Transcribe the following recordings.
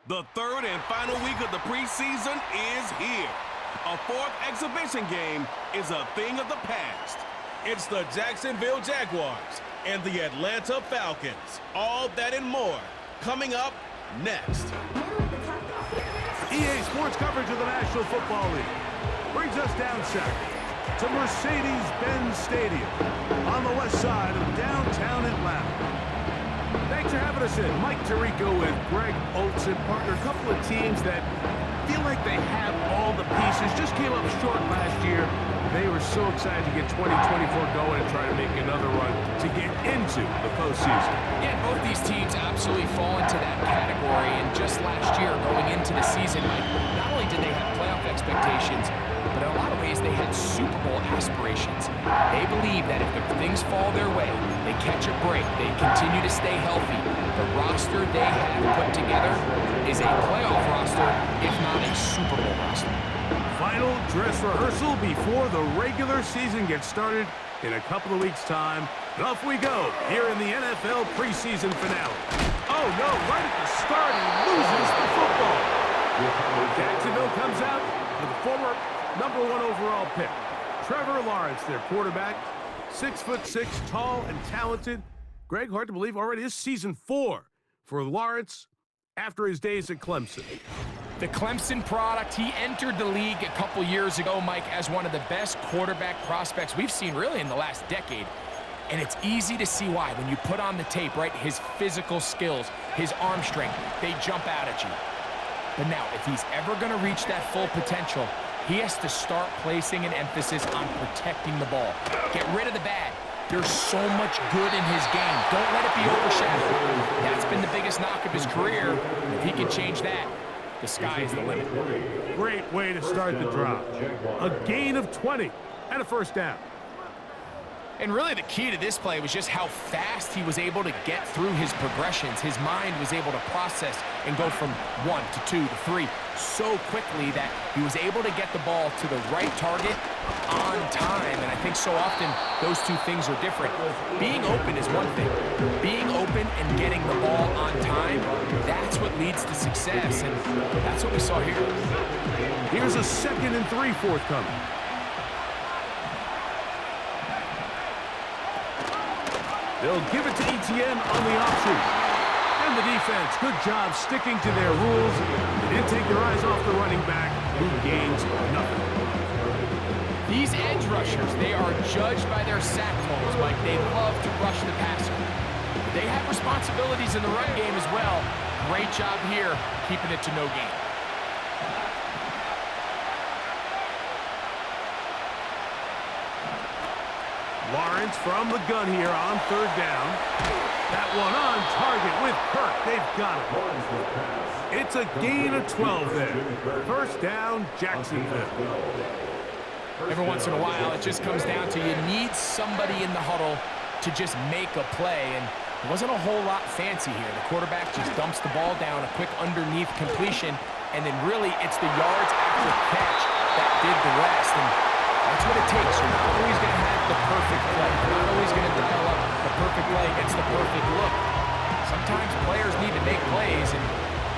The third and final week of the preseason is here. A fourth exhibition game is a thing of the past. It's the Jacksonville Jaguars and the Atlanta Falcons. All that and more coming up next. EA Sports coverage of the National Football League brings us down south to Mercedes-Benz Stadium on the west side of downtown Atlanta. Thanks for having us in. Mike Tirico with Greg Olson, partner. A couple of teams that feel like they have all the pieces. Just came up short last year. They were so excited to get 2024 going and try to make another run to get into the postseason. Yeah, both these teams absolutely fall into that category. And just last year, going into the season, Mike, not only did they have playoff expectations, but in a lot of ways, they had Super Bowl aspirations. They believe that if the things fall their way, they catch a break, they continue to stay healthy. The roster they have put together is a playoff roster, if not a Super Bowl roster. Final dress rehearsal before the regular season gets started in a couple of weeks' time. And off we go here in the NFL preseason finale. Oh, no, right at the start, he loses the football. Jacksonville comes out with the former #1 overall pick. Trevor Lawrence, their quarterback, 6'6", tall and talented. Greg, hard to believe, already is season 4 for Lawrence after his days at Clemson. The Clemson product, he entered the league a couple years ago, Mike, as one of the best quarterback prospects we've seen really in the last decade. And it's easy to see why. When you put on the tape, right, his physical skills, his arm strength, they jump out at you. But now, if he's ever going to reach that full potential, he has to start placing an emphasis on protecting the ball. Get rid of the bad. There's so much good in his game. Don't let it be overshadowed. That's been the biggest knock of his career. If he can change that, the sky is the limit. Great way to start the drive. A gain of 20 and a first down. And really the key to this play was just how fast he was able to get through his progressions. His mind was able to process and go from 1 to 2 to 3 so quickly that he was able to get the ball to the right target on time. And I think so often those two things are different. Being open is one thing. Being open and getting the ball on time, that's what leads to success. And that's what we saw here. Here's a 2nd and 3 forthcoming. They'll give it to ETN on the option. And the defense, good job sticking to their rules. They didn't take their eyes off the running back, who gains nothing. These edge rushers, they are judged by their sack totals, Mike. They love to rush the passer. They have responsibilities in the run game as well. Great job here, keeping it to no gain. Lawrence from the gun here on 3rd down. That one on target with Kirk. They've got it. It's a gain of 12 there. First down, Jacksonville. Every once in a while, it just comes down to you need somebody in the huddle to just make a play. And it wasn't a whole lot fancy here. The quarterback just dumps the ball down, a quick underneath completion, and then really it's the yards after catch that did the rest. And that's what it takes. You're not always going to have the perfect play. You're not always going to dial up the perfect play against the perfect look. Sometimes players need to make plays, and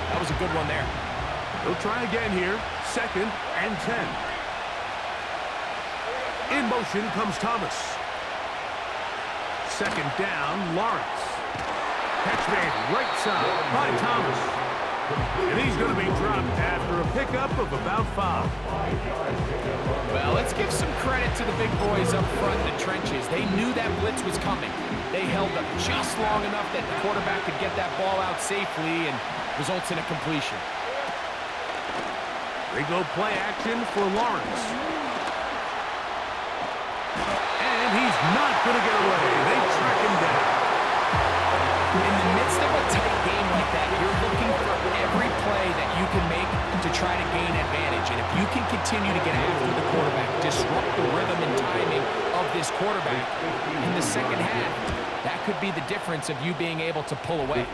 that was a good one there. They'll try again here. 2nd and 10. In motion comes Thomas. 2nd down, Lawrence. Catch made right side by Thomas. And he's going to be dropped after a pickup of about 5. Well, let's give some credit to the big boys up front in the trenches. They knew that blitz was coming. They held up just long enough that the quarterback could get that ball out safely and results in a completion. They go play action for Lawrence. And he's not going to get away. They track him down. In the midst of a tight game like that, you're looking for every play that you can make to try to gain advantage. And if you can continue to get after the quarterback, disrupt the rhythm and timing of this quarterback in the second half, that could be the difference of you being able to pull away.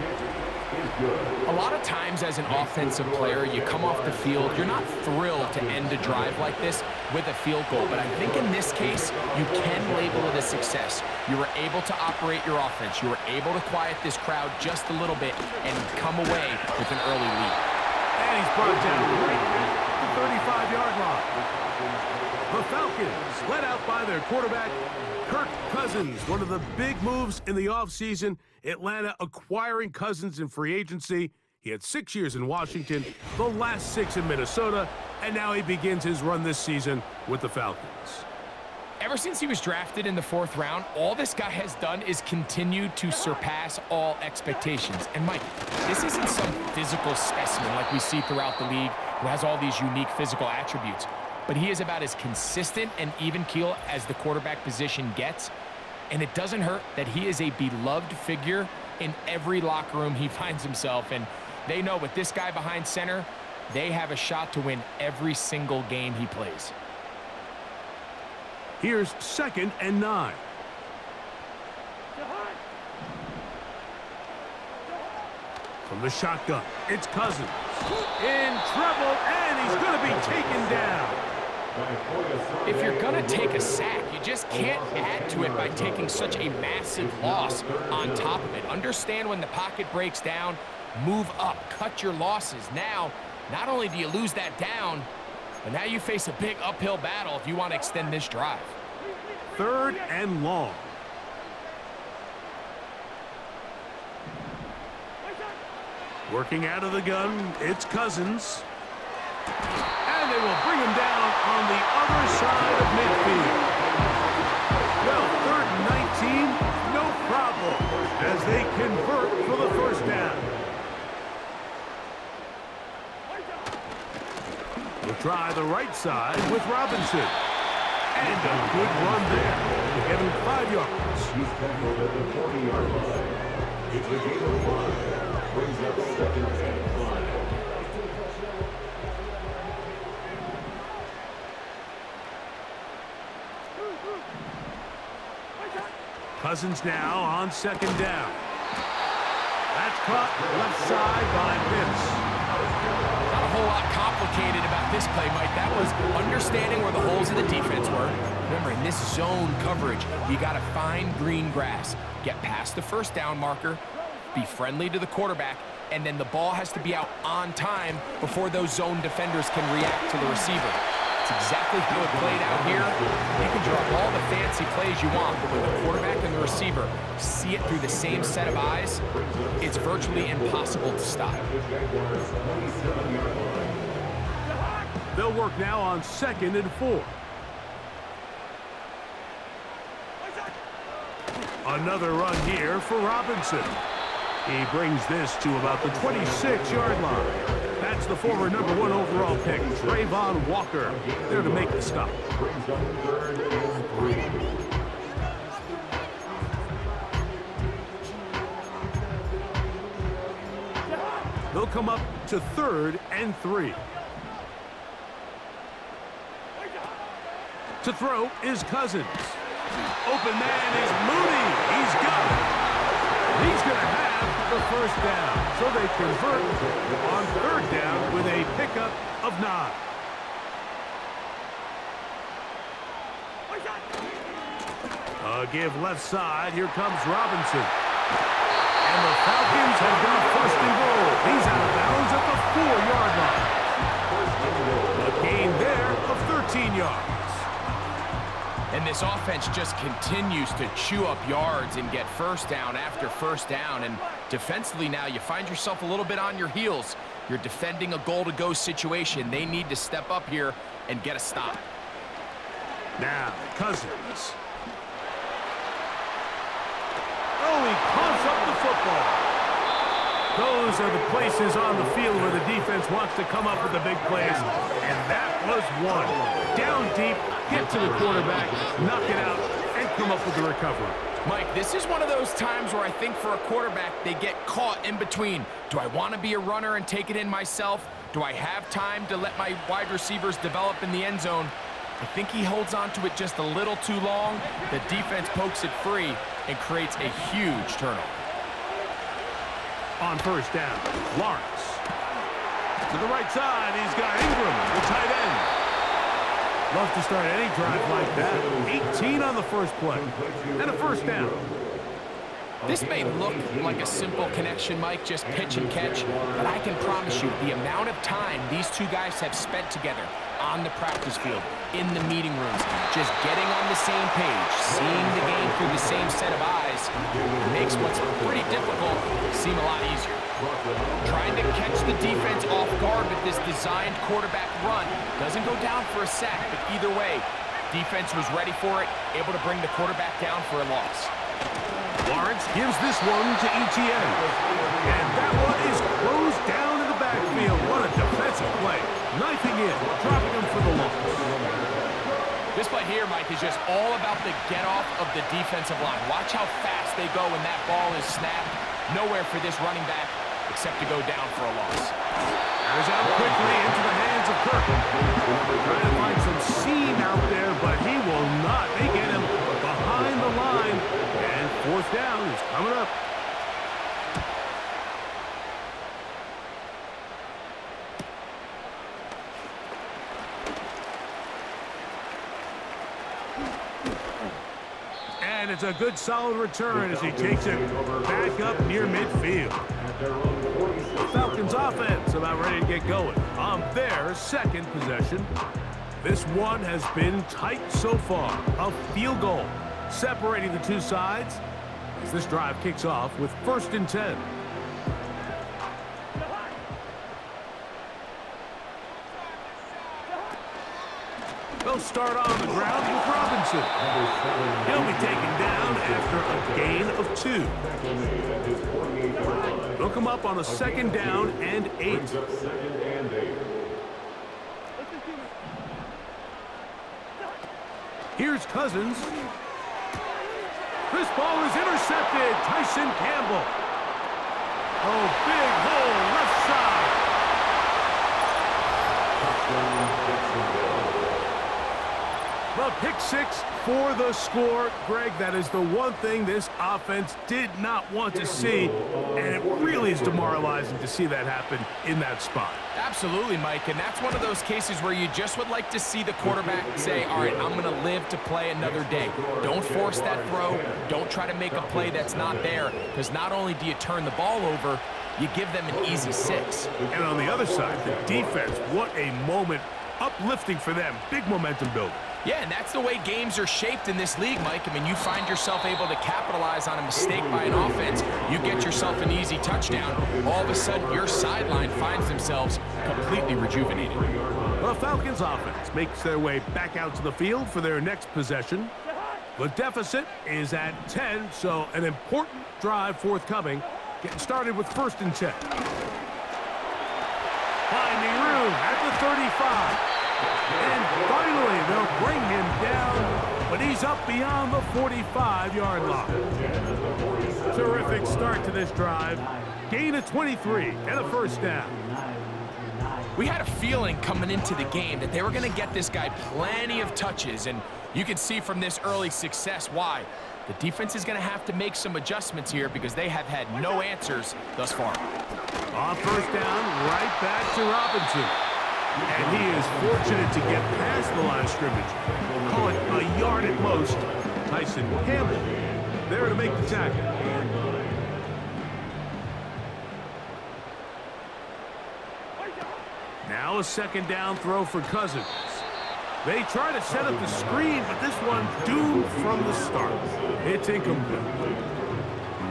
A lot of times as an offensive player, you come off the field, you're not thrilled to end a drive like this with a field goal. But I think in this case, you can label it a success. You were able to operate your offense. You were able to quiet this crowd just a little bit and come away with an early lead. And he's brought down right at the 35-yard line. The Falcons, led out by their quarterback, Kirk Cousins. One of the big moves in the offseason, Atlanta acquiring Cousins in free agency. He had 6 years in Washington, the last 6 in Minnesota, and now he begins his run this season with the Falcons. Ever since he was drafted in the 4th round, all this guy has done is continue to surpass all expectations. And Mike, this isn't some physical specimen like we see throughout the league who has all these unique physical attributes, but he is about as consistent and even keel as the quarterback position gets. And it doesn't hurt that he is a beloved figure in every locker room he finds himself in. They know with this guy behind center, they have a shot to win every single game he plays. Here's 2nd and 9. From the shotgun, it's Cousins. In trouble, and he's going to be taken down. If you're going to take a sack, you just can't add to it by taking such a massive loss on top of it. Understand when the pocket breaks down, move up, cut your losses. Now, not only do you lose that down, but now you face a big uphill battle if you want to extend this drive. 3rd and long. Working out of the gun, it's Cousins. And they will bring him down on the other side of midfield. Well, 3rd and 19, no problem, as they convert for the 1st down. We'll try the right side with Robinson. And a good run there to get him 5 yards. He's tackled at the 40-yard line. It's a gain of 5. Brings up 2nd and 5. Cousins now on 2nd down. That's caught left side by Pitts. Not a whole lot complicated about this play, Mike. That was understanding where the holes of the defense were. Remember, in this zone coverage, you got to find green grass, get past the 1st down marker, be friendly to the quarterback, and then the ball has to be out on time before those zone defenders can react to the receiver. It's exactly how it played out here. You can draw all the fancy plays you want, but when the quarterback and the receiver see it through the same set of eyes, it's virtually impossible to stop. They'll work now on 2nd and 4. Another run here for Robinson. He brings this to about the 26-yard line. That's the former #1 overall pick, Trayvon Walker, there to make the stop. They'll come up to 3rd and 3. To throw is Cousins. Open man is Mooney. He's got it. He's going to have the 1st down. So they convert on 3rd down with a pickup of 9. Give left side. Here comes Robinson. And the Falcons have got 1st and goal. He's out of bounds at the 4-yard line. A gain there of 13 yards. And this offense just continues to chew up yards and get 1st down after 1st down. And defensively now, you find yourself a little bit on your heels. You're defending a goal-to-go situation. They need to step up here and get a stop. Now, Cousins. Oh, he coughs up the football. Those are the places on the field where the defense wants to come up with the big plays. And that was one. Down deep, get to the quarterback, knock it out, and come up with the recovery. Mike, this is one of those times where I think for a quarterback, they get caught in between. Do I want to be a runner and take it in myself? Do I have time to let my wide receivers develop in the end zone? I think he holds on to it just a little too long. The defense pokes it free and creates a huge turnover. On 1st down, Lawrence. To the right side, he's got Ingram, the tight end. Love to start any drive like that. 18 on the 1st play. And a 1st down. This may look like a simple connection, Mike, just pitch and catch, but I can promise you the amount of time these two guys have spent together on the practice field, in the meeting rooms, just getting on the same page, seeing the game through the same set of eyes, it makes what's pretty difficult seem a lot easier. Trying to catch the defense off guard with this designed quarterback run doesn't go down for a sack, but either way, defense was ready for it, able to bring the quarterback down for a loss. Lawrence gives this one to ATL. And that one is closed down in the backfield. What a defensive play. Knifing in, dropping him for the loss. This play here, Mike, is just all about the get-off of the defensive line. Watch how fast they go when that ball is snapped. Nowhere for this running back except to go down for a loss. Goes out quickly into the hands of Kirk. Trying to find some seam out there, but he will not. They get him behind the line. And fourth down is coming up. And it's a good solid return as he takes it back up near midfield. The Falcons offense about ready to get going on their second possession. This one has been tight so far. A field goal separating the two sides as this drive kicks off with 1st and 10. They'll start on the ground with Robinson. He'll be taken down after a gain of 2. They'll come up on a 2nd down and 8. Here's Cousins. This ball is intercepted. Tyson Campbell. Oh, big hole left side. The pick 6 for the score. Greg, that is the one thing this offense did not want to see, and it really is demoralizing to see that happen in that spot. Absolutely, Mike, and that's one of those cases where you just would like to see the quarterback say, all right, I'm going to live to play another day. Don't force that throw. Don't try to make a play that's not there, because not only do you turn the ball over, you give them an easy 6. And on the other side, the defense, what a moment. Uplifting for them. Big momentum building. Yeah, and that's the way games are shaped in this league, Mike. I mean, you find yourself able to capitalize on a mistake by an offense. You get yourself an easy touchdown. All of a sudden, your sideline finds themselves completely rejuvenated. The Falcons offense makes their way back out to the field for their next possession. The deficit is at 10, so an important drive forthcoming. Getting started with 1st and 10. Finding room at the 35. And finally, they'll bring him down, but he's up beyond the 45-yard line. Terrific start to this drive. Gain of 23 and a 1st down. We had a feeling coming into the game that they were going to get this guy plenty of touches, and you can see from this early success why. The defense is going to have to make some adjustments here because they have had no answers thus far. On 1st down, right back to Robinson. And he is fortunate to get past the line of scrimmage. Call it a yard at most. Tyson Campbell there to make the tackle. Now a 2nd down throw for Cousins. They try to set up the screen, but this one doomed from the start. It's incomplete.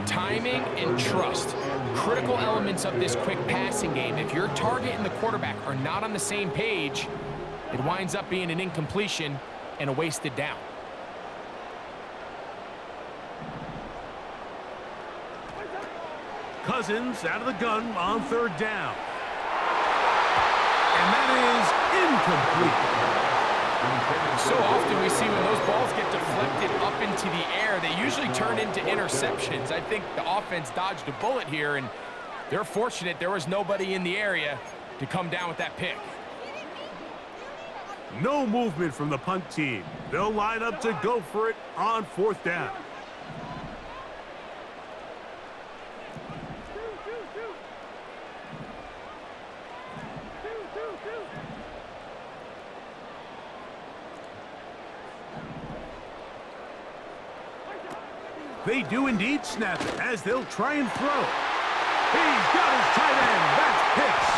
Timing and trust. Critical elements of this quick passing game. If your target and the quarterback are not on the same page, it winds up being an incompletion and a wasted down. Cousins out of the gun on 3rd down. And that is incomplete. So often we see when those balls get deflected up into the air, they usually turn into interceptions. I think the offense dodged a bullet here, and they're fortunate there was nobody in the area to come down with that pick. No movement from the punt team. They'll line up to go for it on 4th down. They do indeed snap it as they'll try and throw. He's got his tight end. That's Pitts.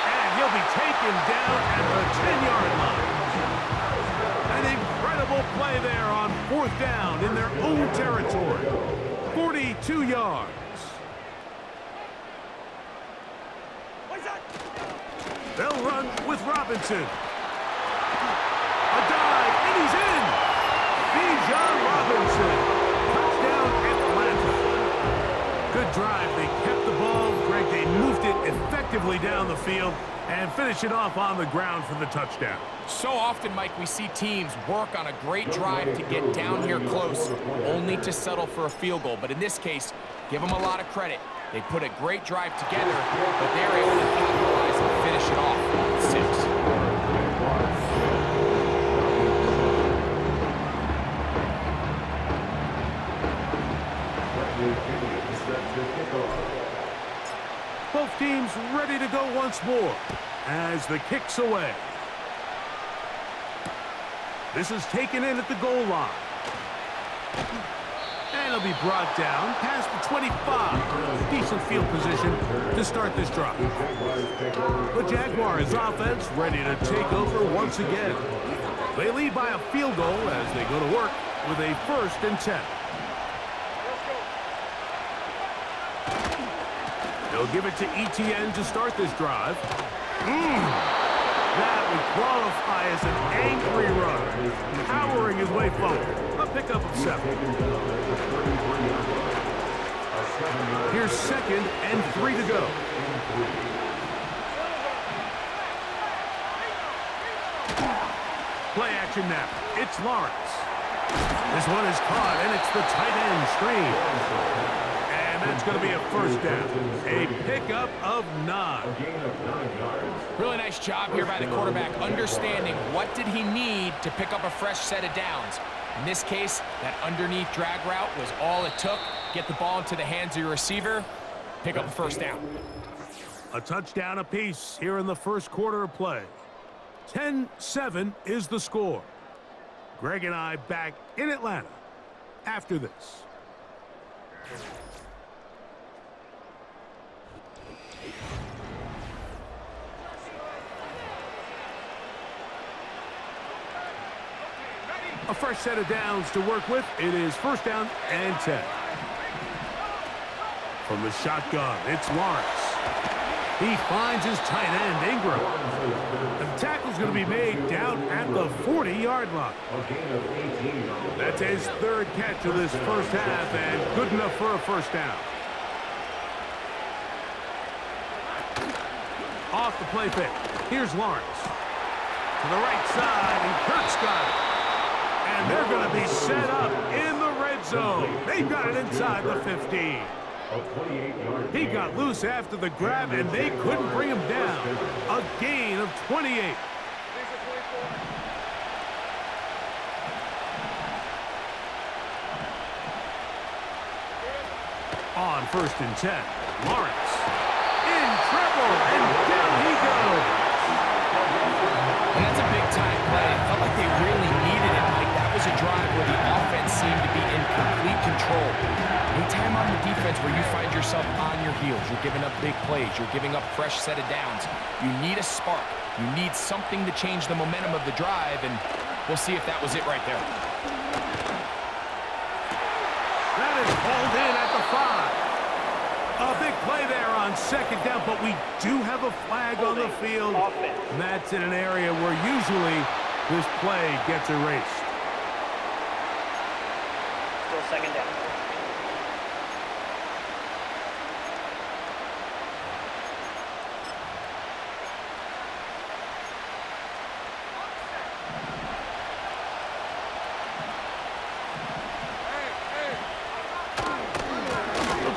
And he'll be taken down at the 10-yard line. An incredible play there on 4th down in their own territory. 42 yards. They'll run with Robinson. A dive, and he's in. Bijan Robinson. Touchdown, Atlanta. Good drive. They kept the ball. Greg, they moved it effectively down the field and finish it off on the ground for the touchdown. So often, Mike, we see teams work on a great drive to get down here close, only to settle for a field goal. But in this case, give them a lot of credit. They put a great drive together, but they're able to capitalize and finish it off with 6. Both teams ready to go once more as the kick's away. This is taken in at the goal line. And it'll be brought down past the 25. Decent field position to start this drive. The Jaguars offense ready to take over once again. They lead by a field goal as they go to work with a 1st and 10. They'll give it to ATL to start this drive. That would qualify as an angry run. Powering his way forward. A pickup of 7. Here's 2nd and 3 to go. Play action now. It's Lawrence. This one is caught, and it's the tight end screen. And that's going to be a 1st down. A pickup of 9. Really nice job here by the quarterback, understanding what did he need to pick up a fresh set of downs. In this case, that underneath drag route was all it took. Get the ball into the hands of your receiver, pick up a 1st down. A touchdown apiece here in the 1st quarter of play. 10-7 is the score. Greg and I back in Atlanta after this. A fresh set of downs to work with. It is 1st down and 10. From the shotgun, it's Lawrence. He finds his tight end, Ingram. The tackle's going to be made down at the 40-yard line. That's his 3rd catch of this 1st half, and good enough for a 1st down. Off the play fake. Here's Lawrence. To the right side, and Kirk's got it. And they're going to be set up in the red zone. They've got it inside the 15. He got loose after the grab, and they couldn't bring him down. A gain of 28. On 1st and 10, Lawrence in trouble, and down he goes. And that's a big-time play. It felt like they really needed it. Like that was a drive where the offense seemed to be in complete control. Anytime on the defense where you find yourself on your heels, you're giving up big plays, you're giving up fresh set of downs, you need a spark. You need something to change the momentum of the drive, and we'll see if that was it right there. That is hauled in at the 5. A big play there on 2nd down, but we do have a flag on the field. And that's in an area where usually this play gets erased. Still 2nd down.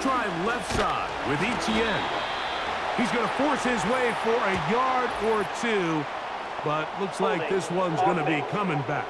Try left side with ATL. He's going to force his way for a yard or 2, but looks like this one's going to be coming back.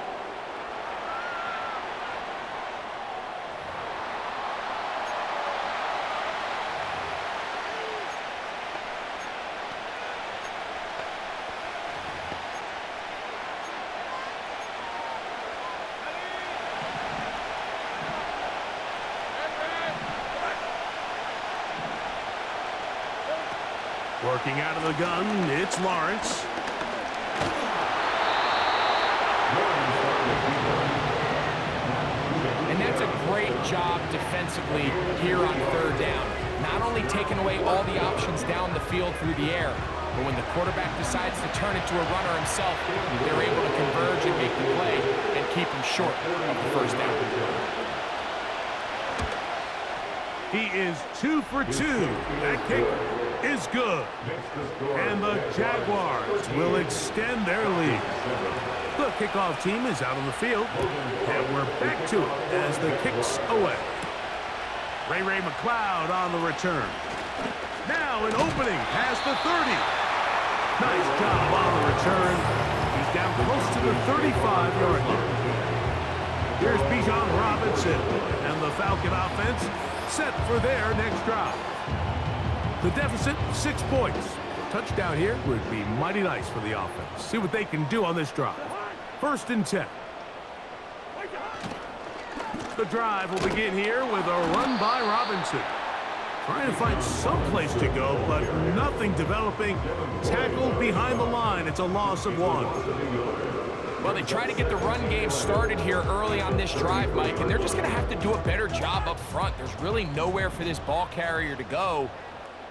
Working out of the gun, it's Lawrence. And that's a great job defensively here on third down. Not only taking away all the options down the field through the air, but when the quarterback decides to turn it to a runner himself, they're able to converge and make the play and keep him short of the first down. He is 2 for 2. That kick is good. And the Jaguars will extend their lead. The kickoff team is out on the field, and we're back to it as the kick's away. Ray McLeod on the return. Now an opening past the 30. Nice job on the return. He's down close to the 35-yard line. Here's Bijan Robinson, and the Falcon offense set for their next drive. The deficit, 6 points. Touchdown here would be mighty nice for the offense. See what they can do on this drive. 1st and 10. The drive will begin here with a run by Robinson. Trying to find some place to go, but nothing developing. Tackled behind the line. It's a loss of 1. Well, they try to get the run game started here early on this drive, Mike, and they're just going to have to do a better job up front. There's really nowhere for this ball carrier to go.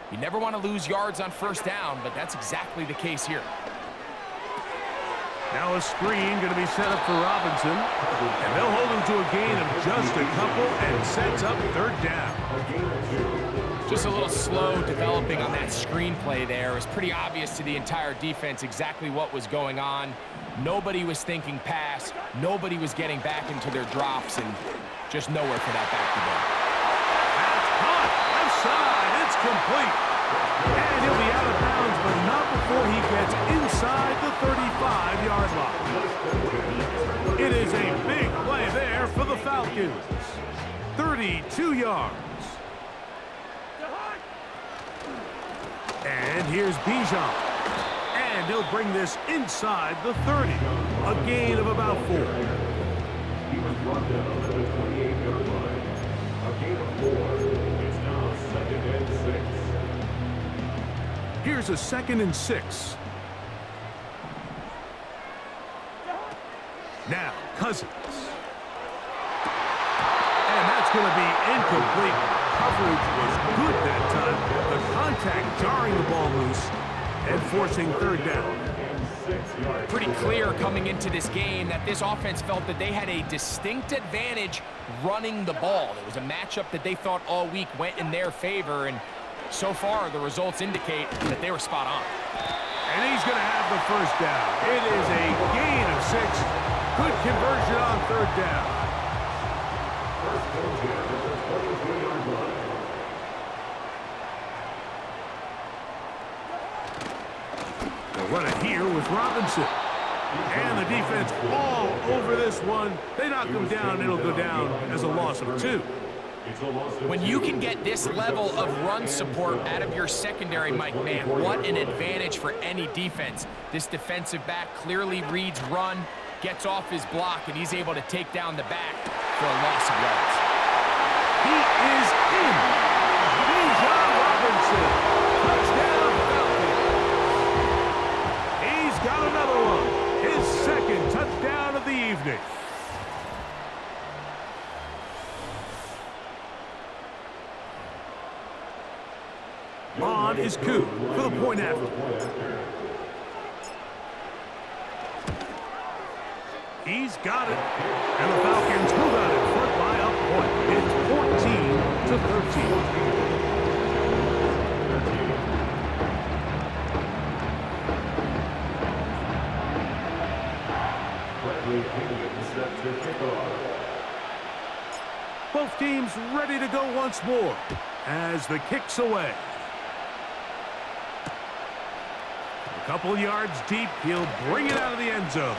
You never want to lose yards on 1st down, but that's exactly the case here. Now a screen going to be set up for Robinson, and they'll hold him to a gain of just a couple and sets up 3rd down. Just a little slow developing on that screenplay there. It was pretty obvious to the entire defense exactly what was going on. Nobody was thinking pass. Nobody was getting back into their drops, and just nowhere for that back to go. That's caught. Left side. It's complete. And he'll be out of bounds, but not before he gets inside the 35-yard line. It is a big play there for the Falcons. 32 yards. And here's Bijan. And he'll bring this inside the 30. A gain of about 4. He was brought down to the 28-yard line. A gain of 4. It's now 2nd and 6. Here's a 2nd and 6. Now, Cousins. And that's going to be incomplete. Coverage was good that time. The contact jarring the ball loose and forcing 3rd down. Pretty clear coming into this game that this offense felt that they had a distinct advantage running the ball. It was a matchup that they thought all week went in their favor, and so far the results indicate that they were spot on. And he's going to have the 1st down. It is a gain of 6. Good conversion on 3rd down. They'll run it here with Robinson. And the defense all over this one. They knock him down. It'll go down as a loss of 2. When you can get this level of run support out of your secondary, Mike, man, what an advantage for any defense. This defensive back clearly reads run, gets off his block, and he's able to take down the back for a loss of yards. He is in. Bijan Robinson. Touchdown, Falcons. He's got another one. His 2nd touchdown of the evening. On is Koo for the point after. He's got it. And the Falcons move out in front by a point. It's 14-13. Both teams ready to go once more as the kick's away. A couple yards deep, he'll bring it out of the end zone.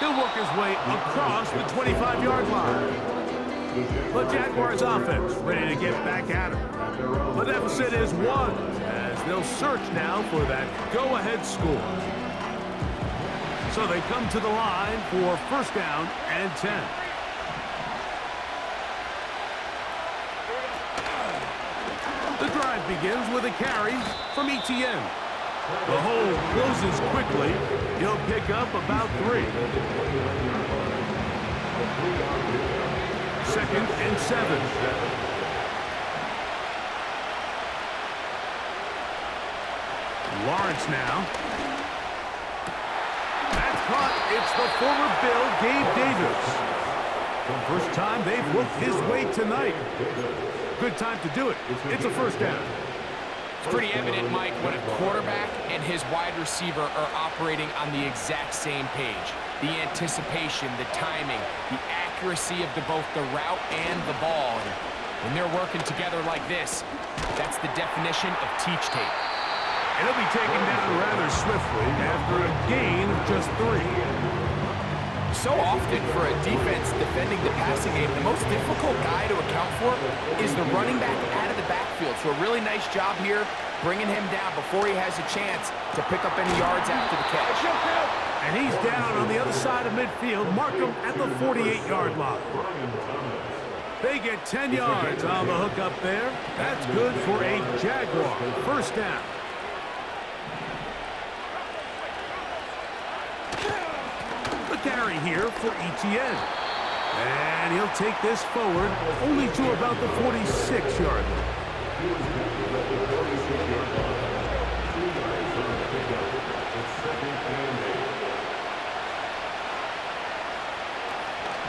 He'll work his way across the 25-yard line. The Jaguars offense ready to get back at him. The deficit is 1 as they'll search now for that go-ahead score. So they come to the line for 1st down and 10. The drive drive begins with a carry from ATL. The hole closes quickly. He'll pick up about 3. 2nd and 7. Lawrence now. That's caught. It's the former Bill, Gabe Davis. First time they've looked his way tonight. Good time to do it. It's a first down. It's pretty evident, Mike, when a quarterback and his wide receiver are operating on the exact same page. The anticipation, the timing, the accuracy of both the route and the ball. And when they're working together like this, that's the definition of teach tape. And he'll be taken down rather swiftly after a gain of just 3. So often for a defense defending the passing game, the most difficult guy to account for is the running back out of the backfield. So a really nice job here bringing him down before he has a chance to pick up any yards after the catch. And he's down on the other side of midfield. Mark him at the 48-yard line. They get 10 yards on the hook up there. That's good for a Jaguar. First down. Carry here for ETN. And he'll take this forward only to about the 46-yard line.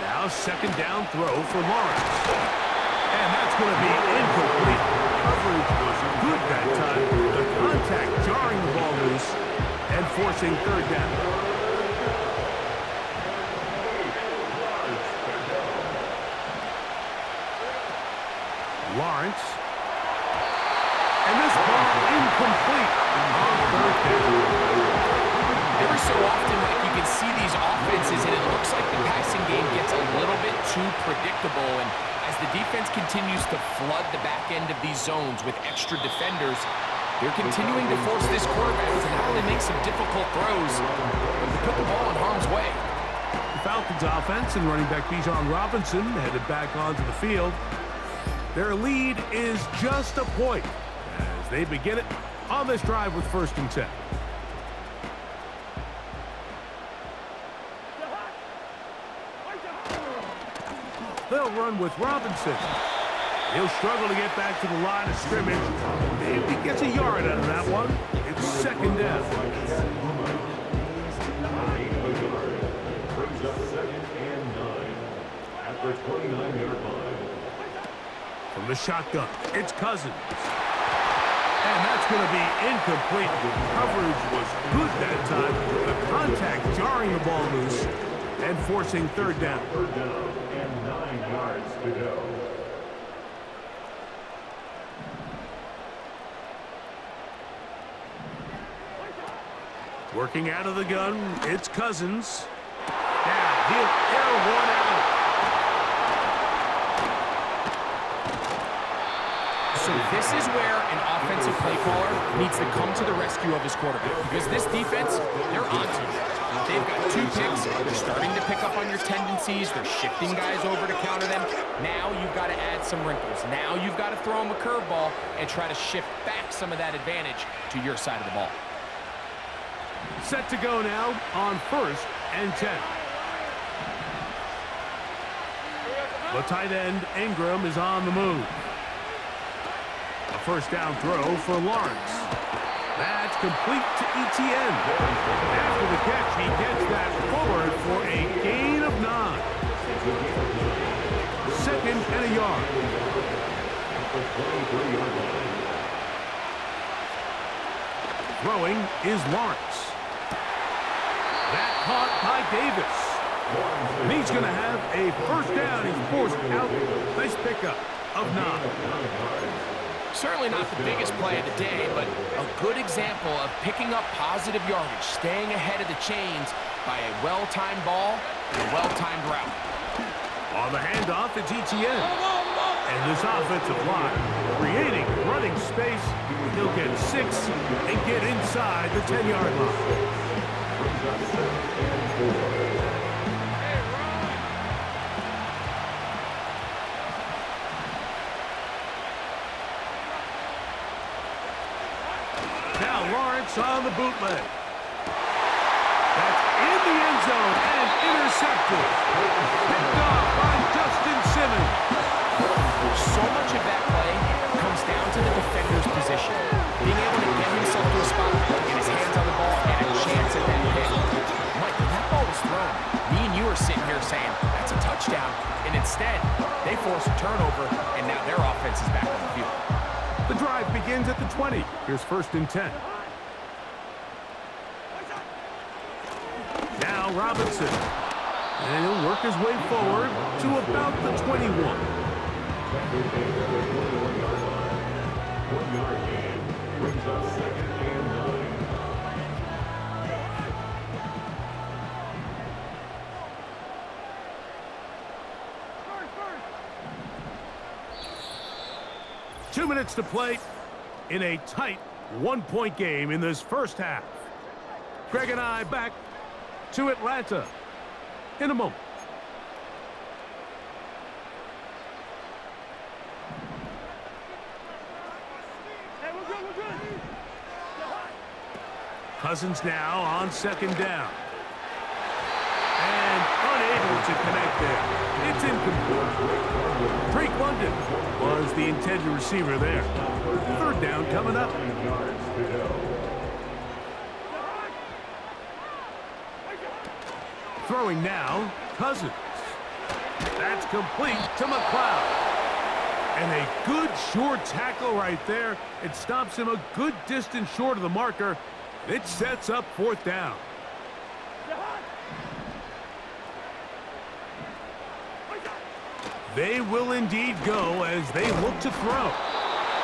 Now 2nd down throw for Lawrence. And that's going to be incomplete. Coverage was good that time. The contact jarring the ball loose and forcing 3rd down. Lawrence. And this ball incomplete on 3rd down. Every so often, like, you can see these offenses, and it looks like the passing game gets a little bit too predictable. And as the defense continues to flood the back end of these zones with extra defenders, they're continuing to force this quarterback to not only make some difficult throws, but to put the ball in harm's way. The Falcons offense and running back Bijan Robinson headed back onto the field. Their lead is just a point as they begin it on this drive with 1st and 10. They'll run with Robinson. He'll struggle to get back to the line of scrimmage. Maybe he gets a yard out of that one. It's 2nd down. Brings up 2nd and 9 at the 29-yard line. From the shotgun, it's Cousins. And that's going to be incomplete. Coverage was good that time. The contact jarring the ball loose and forcing 3rd down. 3rd down and 9 yards to go. Working out of the gun, it's Cousins. Now he'll air one out. So this is where an offensive play caller needs to come to the rescue of his quarterback, because this defense, they're onto you. They've got 2 picks. They're starting to pick up on your tendencies. They're shifting guys over to counter them. Now you've got to add some wrinkles. Now you've got to throw them a curveball and try to shift back some of that advantage to your side of the ball. Set to go now on 1st and 10. The tight end, Ingram, is on the move. A 1st down throw for Lawrence. That's complete to ETN. After the catch, he gets that forward for a gain of 9. 2nd and a yard. Throwing is Lawrence. That caught by Davis. And he's going to have a 1st down. He's forced out. Nice pickup of 9. Certainly not the biggest play of the day, but a good example of picking up positive yardage, staying ahead of the chains by a well-timed ball and a well-timed route. On the handoff, it's ETN. And this offensive line creating running space. He'll get 6 and get inside the 10-yard line. Lawrence on the bootleg. That's in the end zone and intercepted. Picked off by Justin Simmons. So much of that play comes down to the defender's position. Being able to get himself to a spot, get his hands on the ball, and a chance at that hit. Mike, when that ball was thrown, me and you are sitting here saying, that's a touchdown. And instead, they force a turnover, and now their offense is back on the field. The drive begins at the 20. Here's 1st and 10. Now Robinson. And he'll work his way forward to about the 21. 1 yard gain brings up 2nd and 9. Two minutes to play in a tight one-point game in this first half. Greg and I back to Atlanta in a moment. Cousins now on 2nd down. And unable to connect there. It's incomplete. Drake London was the intended receiver there. 3rd down coming up. Throwing now, Cousins. That's complete to McLeod. And a good short tackle right there. It stops him a good distance short of the marker. It sets up 4th down. They will indeed go as they look to throw.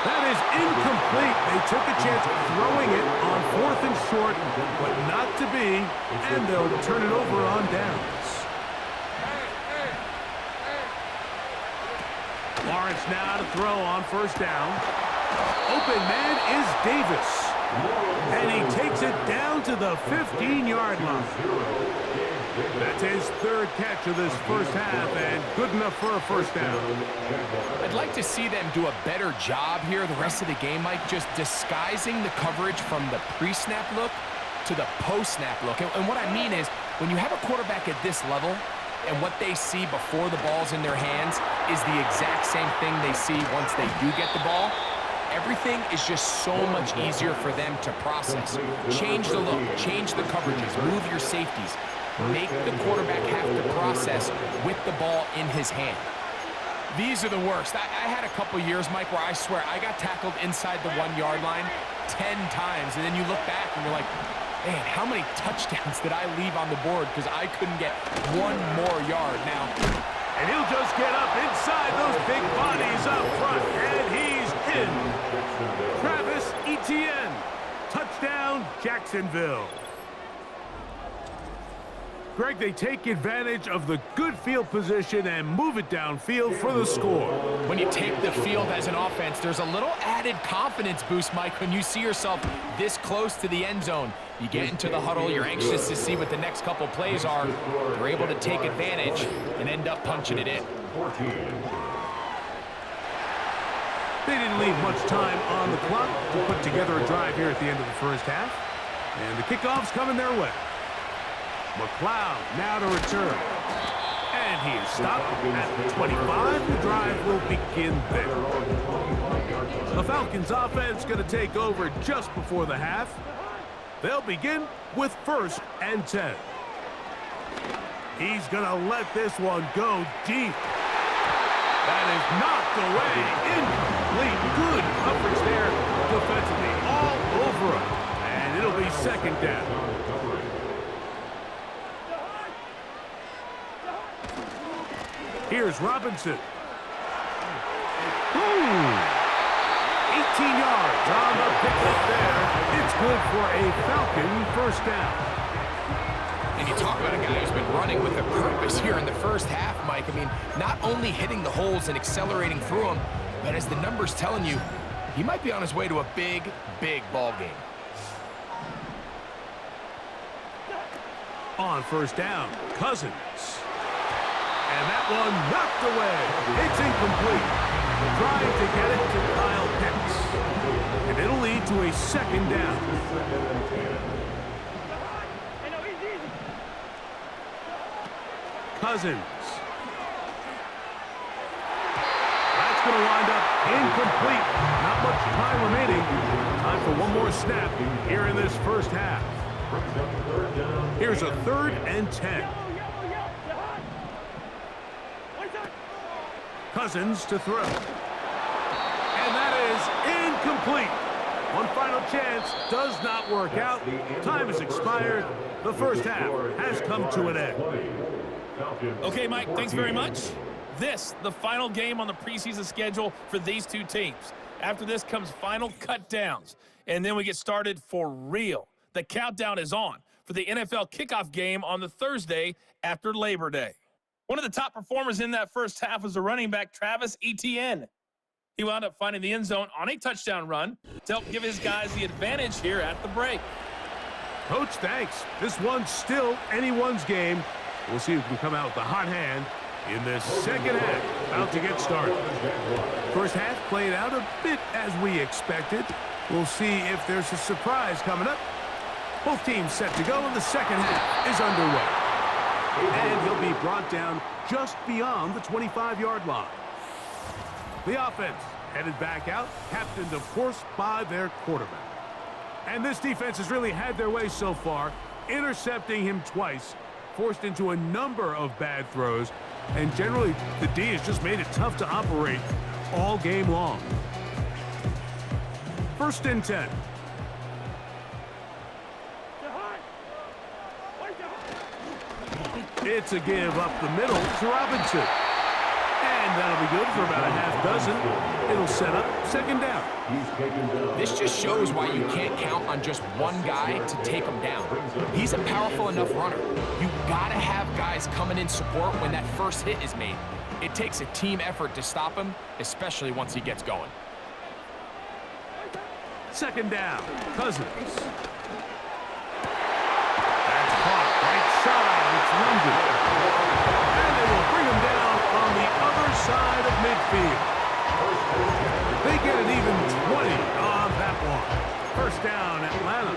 That is incomplete. They took a chance throwing it on 4th and short, but not to be, and they'll turn it over on downs. Lawrence now to throw on 1st down. Open man is Davis. And he takes it down to the 15-yard line. That's his 3rd catch of this first half, and good enough for a 1st down. I'd like to see them do a better job here the rest of the game, Mike, just disguising the coverage from the pre-snap look to the post-snap look. And what I mean is, when you have a quarterback at this level, and what they see before the ball's in their hands is the exact same thing they see once they do get the ball, everything is just so much easier for them to process. Change the look, change the coverages, move your safeties. Make the quarterback have to process with the ball in his hand. These are the worst. I had a couple years, Mike, where I swear I got tackled inside the 1-yard line 10 times, and then you look back and you're like, man, how many touchdowns did I leave on the board because I couldn't get one more yard now? And he'll just get up inside those big bodies up front, and he's in. Travis Etienne, touchdown, Jacksonville. Greg, they take advantage of the good field position and move it downfield for the score. When you take the field as an offense, there's a little added confidence boost, Mike, when you see yourself this close to the end zone. You get into the huddle, you're anxious to see what the next couple plays are. You're able to take advantage and end up punching it in. They didn't leave much time on the clock to put together a drive here at the end of the first half. And the kickoff's coming their way. McLeod now to return. And he is stopped at the 25. The drive will begin there. The Falcons offense going to take over just before the half. They'll begin with 1st and 10. He's going to let this one go deep. That is knocked away. Incomplete. Good coverage there defensively all over him. And it'll be 2nd down. Here's Robinson. 18 yards on the pickup there. It's good for a Falcon 1st down. And you talk about a guy who's been running with a purpose here in the first half, Mike. I mean, not only hitting the holes and accelerating through them, but as the numbers telling you, he might be on his way to a big, big ball game. On 1st down, Cousins. And that one knocked away. It's incomplete. Trying to get it to Kyle Pitts. And It'll lead to a second down. Cousins. That's going to wind up incomplete. Not much time remaining. Time for one more snap here in this first half. Here's a 3rd and 10. Cousins to throw. And that is incomplete. One final chance does not work out. Time has expired. The first half has come to an end. Okay, Mike, thanks very much. The final game on the preseason schedule for these two teams. After this comes final cut downs, and then we get started for real. The countdown is on for the NFL kickoff game on the Thursday after Labor Day. One of the top performers in that first half was the running back Travis Etienne. He wound up finding the end zone on a touchdown run to help give his guys the advantage here at the break. Coach, thanks. This one's still anyone's game. We'll see who can come out with the hot hand in this second half, about to get started. First half played out a bit as we expected. We'll see if there's a surprise coming up. Both teams set to go, and the second half is underway. And he'll be brought down just beyond the 25-yard line. The offense headed back out, captained, of course, by their quarterback. And this defense has really had their way so far, intercepting him twice, forced into a number of bad throws, and generally the D has just made it tough to operate all game long. 1st and 10. It's a give up the middle to Robinson. And that'll be good for about a half dozen. It'll set up second down. This just shows why you can't count on just one guy to take him down. He's a powerful enough runner. You gotta have guys coming in support when that first hit is made. It takes a team effort to stop him, especially once he gets going. Second down, Cousins. That's caught right side. It's London. And they will bring him down on the other side of midfield. They get an even 20 on that one. First down, Atlanta.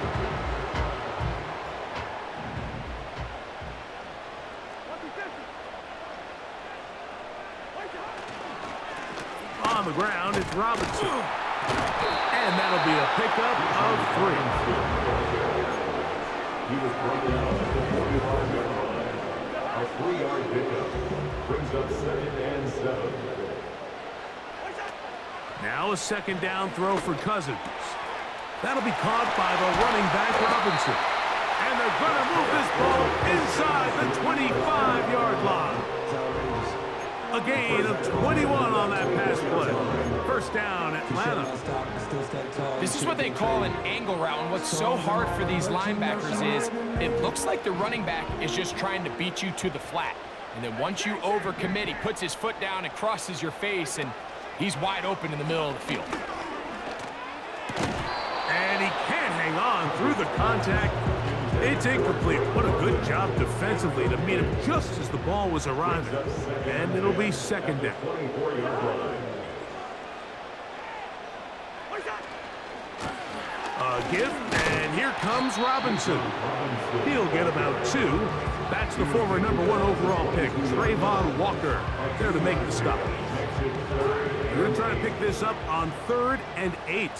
On the ground, it's Robinson. And that'll be a pickup of 3. He was brought down at the 45-yard line. A 3-yard pickup brings up 2nd and 7. Now a second down throw for Cousins. That'll be caught by the running back Robinson. And they're going to move this ball inside the 25-yard line. A gain of 21 on that pass play. First down, Atlanta. This is what they call an angle route, and what's so hard for these linebackers is it looks like the running back is just trying to beat you to the flat. And then once you overcommit, he puts his foot down and crosses your face, and he's wide open in the middle of the field. And he can't hang on through the contact. It's incomplete. What a good job defensively to meet him just as the ball was arriving. And it'll be second down. A give, and here comes Robinson. He'll get about 2. That's the former #1 overall pick, Trayvon Walker, there to make the stop. We're going to try to pick this up on 3rd and 8.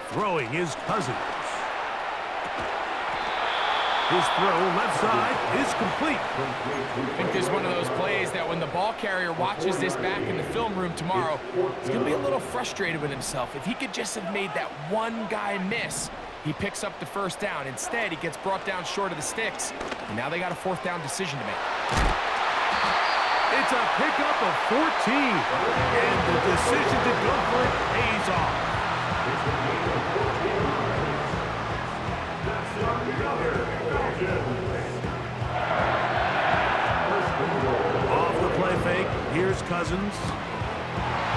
Throwing is Cousins. His throw left side is complete. I think this is one of those plays that when the ball carrier watches this back in the film room tomorrow, he's going to be a little frustrated with himself. If he could just have made that one guy miss, he picks up the first down. Instead, he gets brought down short of the sticks, and now they got a 4th down decision to make. It's a pickup of 14, and the decision to go for it pays off. Off the play fake, here's Cousins.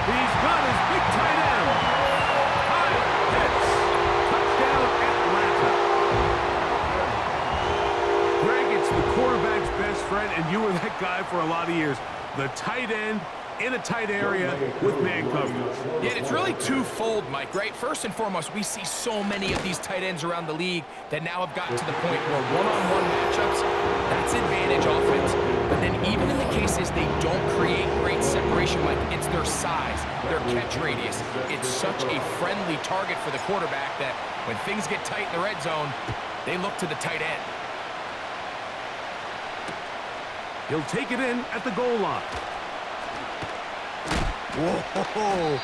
He's got his big tight end. Kyle Pitts. Touchdown, Atlanta. Greg, it's the quarterback's best friend, and you were that guy for a lot of years. The tight end in a tight area with man coverage. Yeah, it's really twofold, Mike, right? First and foremost, we see so many of these tight ends around the league that now have gotten to the point where one-on-one matchups, that's advantage offense. But then even in the cases they don't create great separation, Mike, it's their size, their catch radius. It's such a friendly target for the quarterback that when things get tight in the red zone, they look to the tight end. He'll take it in at the goal line. Whoa!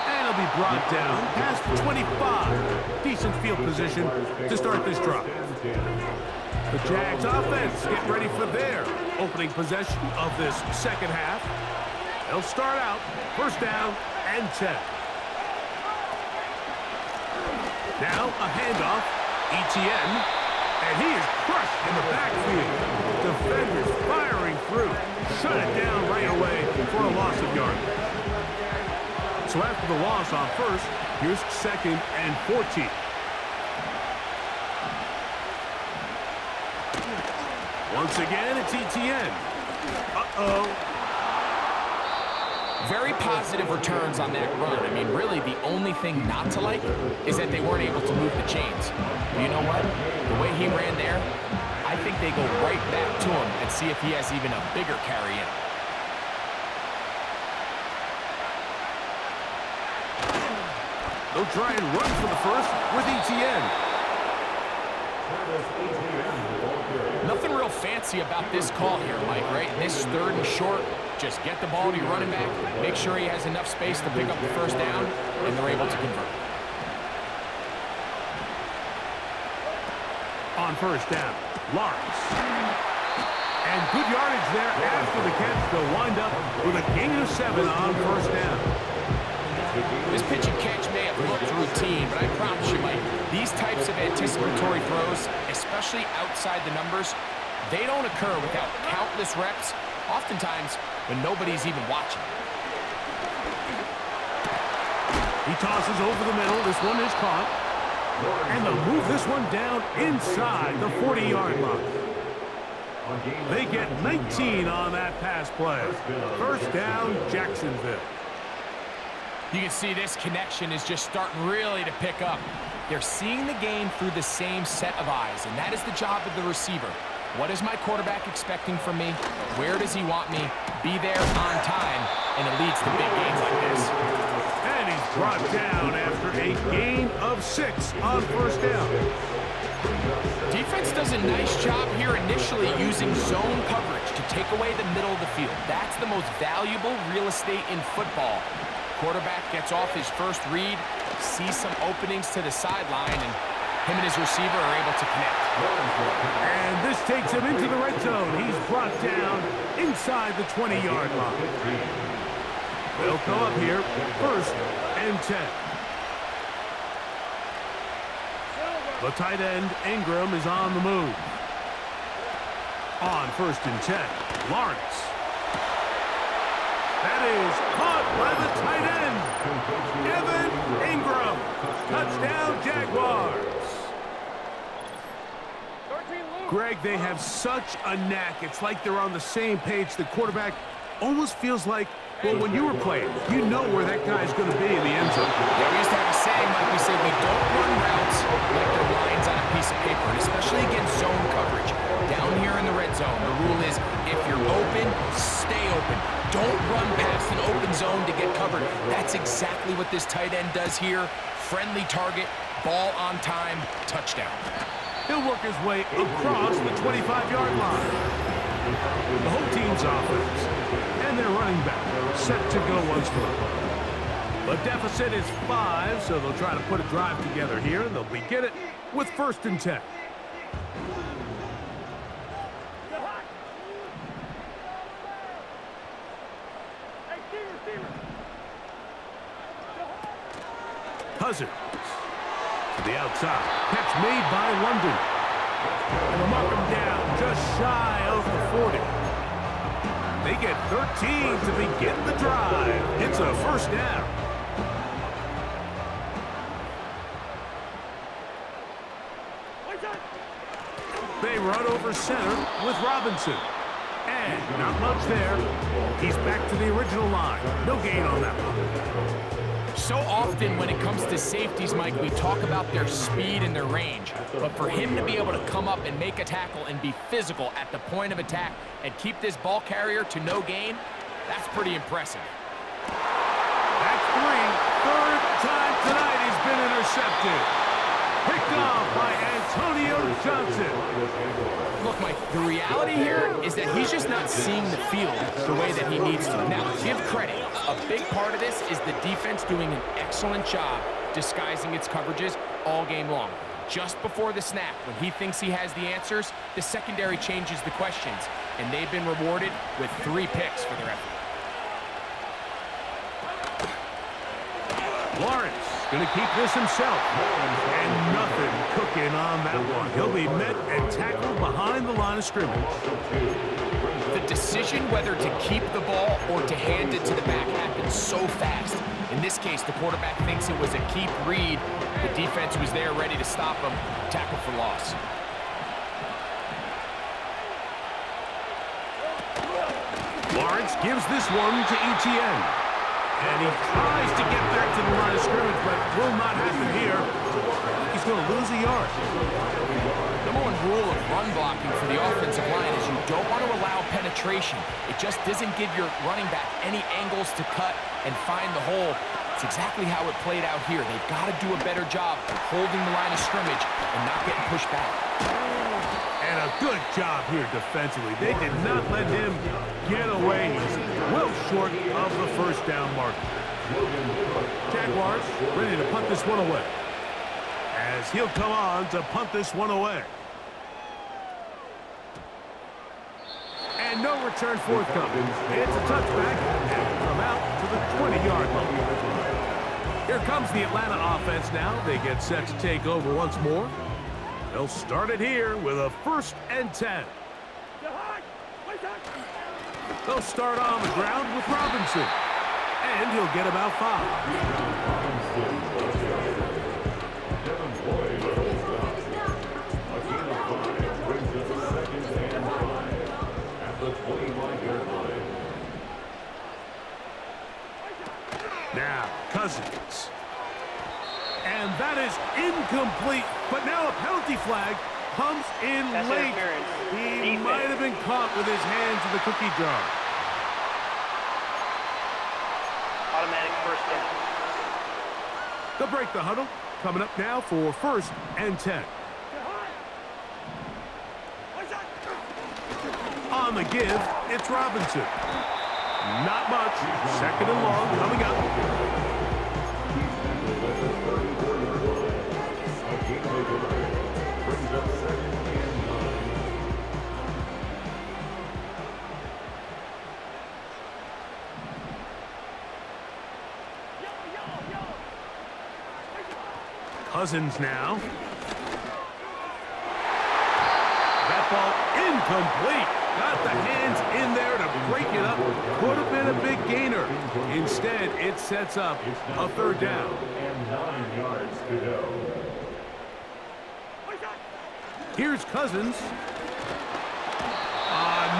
And he'll be brought down past the 25. Decent field position to start this drive. The Jags offense get ready for their opening possession of this second half. They'll start out first down and 10. Now a handoff. ATL, and he is crushed in the backfield. Defenders firing through. Shut it down right away for a loss of yardage. So after the loss on first, here's second and 14. Once again, it's ATL. Uh-oh. Very positive returns on that run. I mean, really, the only thing not to like is that they weren't able to move the chains. But you know what? The way he ran there, I think they go right back to him and see if he has even a bigger carry in him. They'll try and run for the first with ATL. Nothing real fancy about this call here, Mike, right? This third and short, just get the ball to your running back, make sure he has enough space to pick up the first down, and they're able to convert. On first down, Lawrence. And good yardage there after the catch. They'll wind up with a gain of 7 on first down. This pitch and catch may have looked routine, but I promise you, Mike, these types of anticipatory throws, especially outside the numbers, they don't occur without countless reps, oftentimes when nobody's even watching. He tosses over the middle. This one is caught. And they'll move this one down inside the 40-yard line. They get 19 on that pass play. First down, Jacksonville. You can see this connection is just starting really to pick up. They're seeing the game through the same set of eyes, and that is the job of the receiver. What is my quarterback expecting from me? Where does he want me? Be there on time, and it leads to big gains like this. And he's brought down after a gain of 6 on first down. Defense does a nice job here initially using zone coverage to take away the middle of the field. That's the most valuable real estate in football. Quarterback gets off his first read, sees some openings to the sideline, and him and his receiver are able to connect. And this takes him into the red zone. He's brought down inside the 20-yard line. They'll come up here, first and 10. The tight end, Ingram, is on the move. On first and 10, Lawrence. That is caught by the tight end, Evan Ingram. Touchdown, Jaguars. Greg, they have such a knack. It's like they're on the same page. The quarterback almost feels like, well, when you were playing, you know where that guy's going to be in the end zone. Yeah, we used to have a saying, like we say, we don't run routes like they're lines on a piece of paper, and especially against zone coverage. Down here in the red zone, the rule is if you're open, stay open. Don't run past an open zone to get covered. That's exactly what this tight end does here. Friendly target, ball on time, touchdown. He'll work his way across the 25-yard line. The whole team's offense and their running back set to go once more. The deficit is 5, so they'll try to put a drive together here. They'll begin it with first and 10. Cousins to the outside. Catch made by London. And they'll mark him down just shy of the 40. They get 13 to begin the drive. It's a first down. They run over center with Robinson. And not much there. He's back to the original line. No gain on that one. So often when it comes to safeties, Mike, we talk about their speed and their range. But for him to be able to come up and make a tackle and be physical at the point of attack and keep this ball carrier to no gain, that's pretty impressive. That's 3. Third time tonight he's been intercepted. Picked off by Antonio Johnson. Look, Mike, the reality here is that he's just not seeing the field the way that he needs to. Now, give credit. A big part of this is the defense doing an excellent job disguising its coverages all game long. Just before the snap, when he thinks he has the answers, the secondary changes the questions, and they've been rewarded with 3 picks for their effort. Lawrence going to keep this himself. And nothing cooking on that one. He'll be met and tackled behind the line of scrimmage. The decision whether to keep the ball or to hand it to the back happens so fast. In this case, the quarterback thinks it was a keep read. The defense was there ready to stop him. Tackle for loss. Lawrence gives this one to ATL. And he tries to get back to the line of scrimmage, but will not happen here. He's going to lose a yard. Number one rule of run blocking for the offensive line is you don't want to allow penetration. It just doesn't give your running back any angles to cut and find the hole. It's exactly how it played out here. They've got to do a better job of holding the line of scrimmage and not getting pushed back. And a good job here defensively. They did not let him get away. He's well short of the first down mark. Jaguars ready to punt this one away. As he'll come on to punt this one away. And no return forthcoming. It's a touchback and come out to the 20-yard line. Here comes the Atlanta offense now. They get set to take over once more. They'll start it here with a 1st and 10. They'll start on the ground with Robinson. And he'll get about 5. Now, Cousins. And that is incomplete. But now a penalty flag comes in late. He might have been caught with his hands in the cookie jar. Automatic first down. They'll break the huddle. Coming up now for 1st and 10. On the give, it's Robinson. Not much. 2nd and long coming up. Cousins now. That ball incomplete. Got the hands in there to break it up. Could have been a big gainer. Instead, it sets up a 3rd down. And 9 yards to go. Here's Cousins.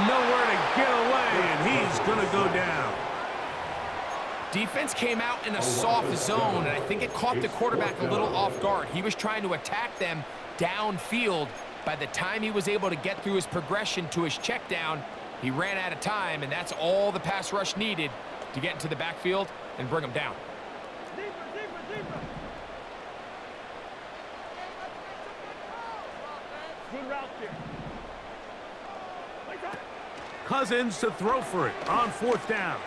Nowhere to get away, and he's going to go down. Defense came out in a soft zone, and I think it caught the quarterback a little off guard. He was trying to attack them downfield. By the time he was able to get through his progression to his check down, he ran out of time, and that's all the pass rush needed to get into the backfield and bring him down. Good route there. Cousins to throw for it on 4th down.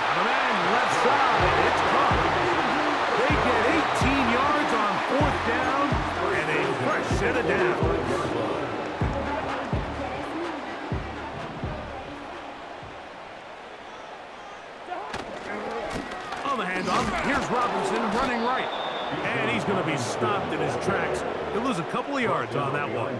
Got a man left side. It's caught. They get 18 yards on 4th down and a fresh set of downs. On the handoff, here's Robinson running right. And he's going to be stopped in his tracks. He'll lose a couple of yards on that one.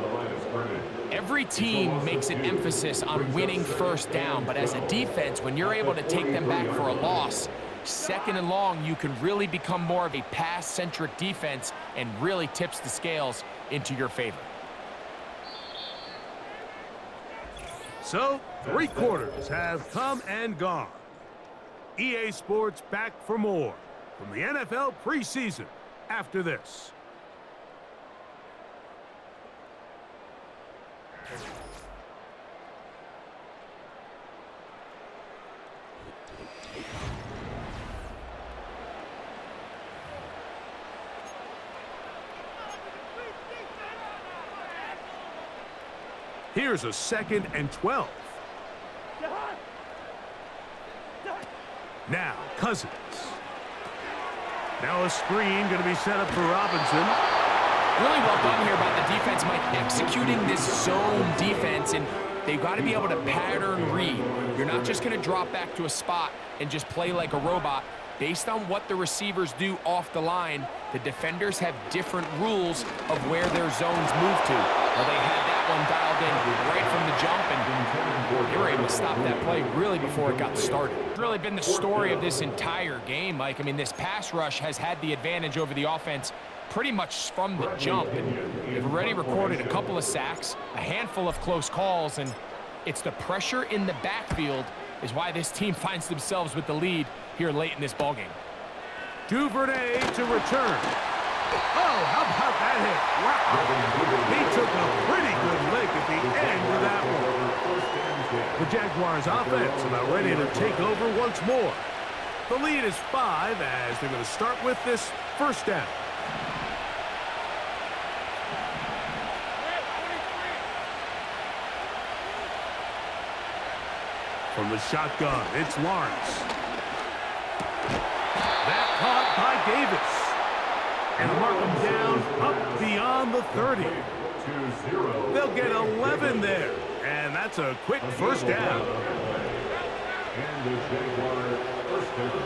Every team makes an emphasis on winning 1st down, but as a defense, when you're able to take them back for a loss, 2nd and long, you can really become more of a pass-centric defense and really tips the scales into your favor. So, 3 quarters have come and gone. EA Sports back for more from the NFL preseason after this. Here's a 2nd and 12. Now, Cousins. Now a screen going to be set up for Robinson. Really well done here by the defense, Mike, executing this zone defense, and they've got to be able to pattern read. You're not just going to drop back to a spot and just play like a robot. Based on what the receivers do off the line, the defenders have different rules of where their zones move to. Well, they had that one dialed in right from the jump, and they were able to stop that play really before it got started. It's really been the story of this entire game, Mike. I mean, this pass rush has had the advantage over the offense pretty much from the jump, and they've already recorded a couple of sacks, a handful of close calls, and it's the pressure in the backfield is why this team finds themselves with the lead here late in this ballgame. Duvernay to return. Oh, how about that hit? Wow. He took a pretty good lick at the end of that one. The Jaguars offense about ready to take over once more. The lead is 5 as they're going to start with this 1st down. From the shotgun, it's Lawrence. That caught by Davis. And mark them down up beyond the 30. They'll get 11 there. And that's a quick 1st down. And the Jaguars first down.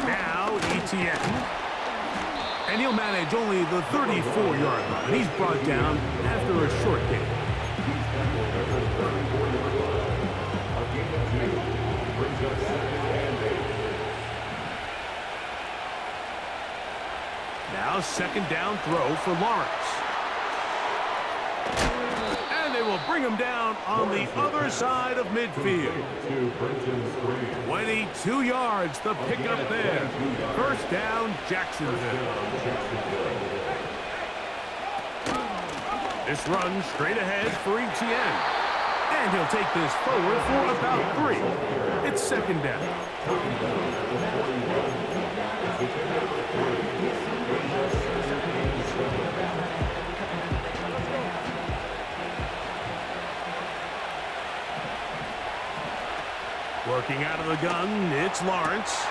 Now ATL. And he'll manage only the 34-yard line. He's brought down after a short game. Now 2nd down throw for Lawrence. And they will bring him down on the other side of midfield. 22 yards the pickup there. 1st down, Jacksonville. This run straight ahead for ETN. And he'll take this forward for about 3. It's 2nd down. Working out of the gun, it's Lawrence.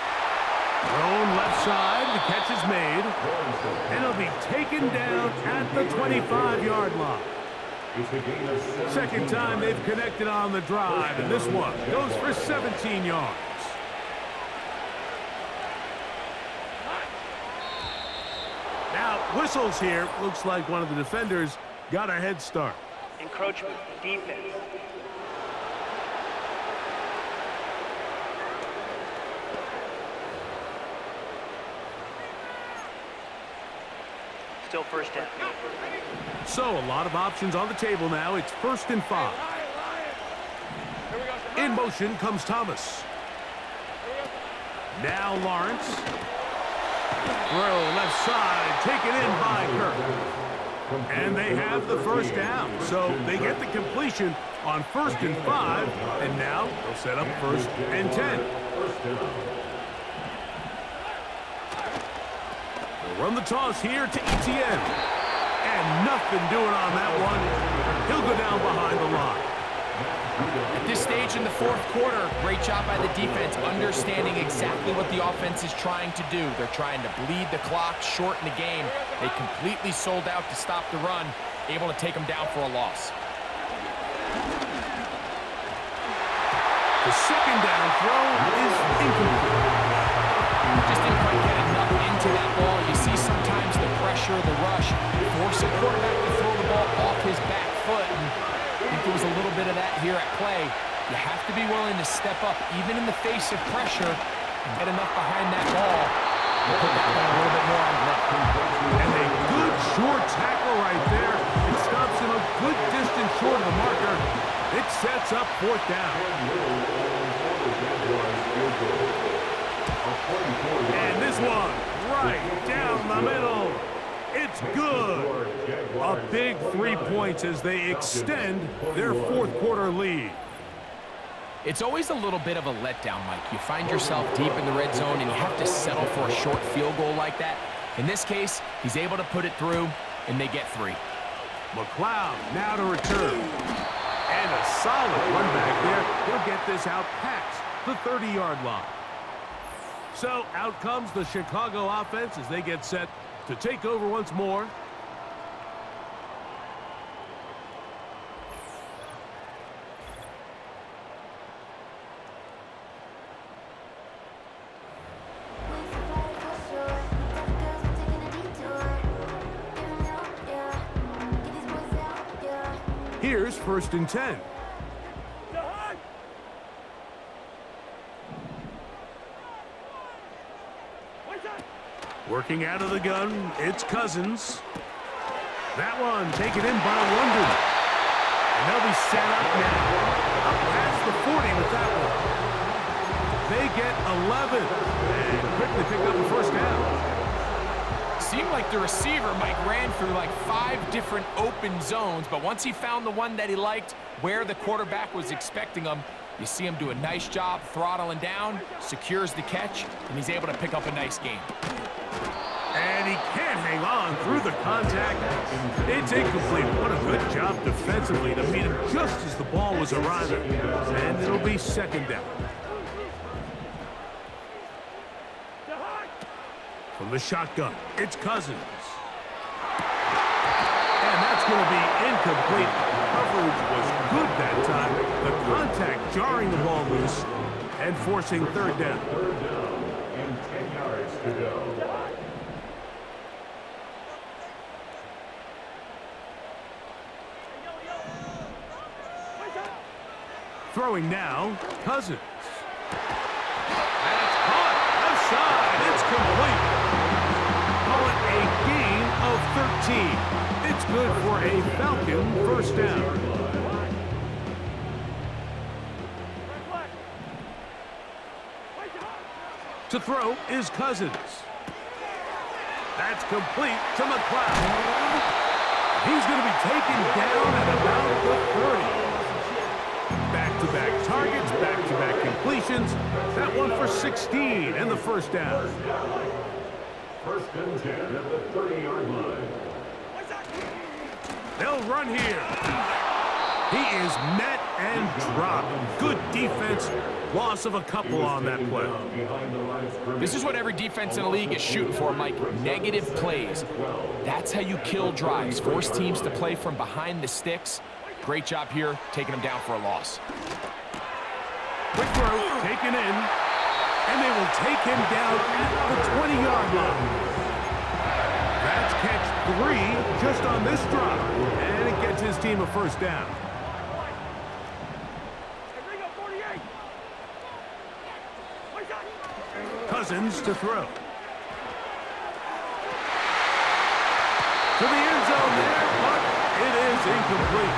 Thrown left side, the catch is made. And he'll be taken down at the 25-yard line. 2nd time they've connected on the drive, and this one goes for 17 yards. Now, whistles here. Looks like one of the defenders got a head start. Encroachment, defense. Still 1st down. So, a lot of options on the table now. It's 1st and 5. In motion comes Thomas. Now Lawrence. Throw left side, taken in by Kirk. And they have the 1st down. So, they get the completion on 1st and 5. And now they'll set up 1st and 10. They'll run the toss here to ETN. And nothing doing on that one. He'll go down behind the line. At this stage in the 4th quarter, great job by the defense, understanding exactly what the offense is trying to do. They're trying to bleed the clock, shorten the game. They completely sold out to stop the run, able to take them down for a loss. The 2nd down throw is incomplete. Just didn't quite get enough into that ball. You see sometimes the pressure, the rush, force a quarterback to throw the ball off his back foot. And I think there was a little bit of that here at play. You have to be willing to step up, even in the face of pressure, and get enough behind that ball to put that one a little bit more on the left. And a good short tackle right there. It stops picks up fourth down. And this one, right down the middle. It's good. A big 3 points as they extend their fourth quarter lead. It's always a little bit of a letdown, Mike. You find yourself deep in the red zone and you have to settle for a short field goal like that. In this case, he's able to put it through, and they get 3. McLeod now to return. And a solid run back there. He'll get this out past the 30-yard line. So out comes the Chicago offense as they get set to take over once more. Here's 1st and 10. Working out of the gun, it's Cousins. That one taken in by London. And they'll be set up now. Up past the 40 with that one. They get 11 and quickly pick up a first down. Seemed like the receiver, Mike, ran through like 5 different open zones, but once he found the one that he liked, where the quarterback was expecting him, you see him do a nice job throttling down, secures the catch, and he's able to pick up a nice gain. And he can't hang on through the contact. It's incomplete. What a good job defensively to meet him just as the ball was arriving. And it'll be 2nd down. From the shotgun, it's Cousins. And that's going to be incomplete. Coverage was good that time. The contact jarring the ball loose and forcing 3rd down. 3rd down and 10 yards to go. Throwing now, Cousins. That's caught. Outside. It's complete. Call it a gain of 13. It's good for a Falcon 1st down. To throw is Cousins. That's complete to McLeod. He's going to be taken down at about the 30. Back-to-back targets, back-to-back completions. That one for 16 and the 1st down. 1st and 10 at the 30-yard line. They'll run here. He is met and dropped. Good defense. Loss of a couple on that play. This is what every defense in the league is shooting for, Mike. Negative plays. That's how you kill drives. Force teams to play from behind the sticks. Great job here, taking him down for a loss. Quick throw, taken in, and they will take him down at the 20-yard line. That's catch 3 just on this drop, and it gets his team a 1st down. Cousins to throw. To the end zone there, but it is incomplete.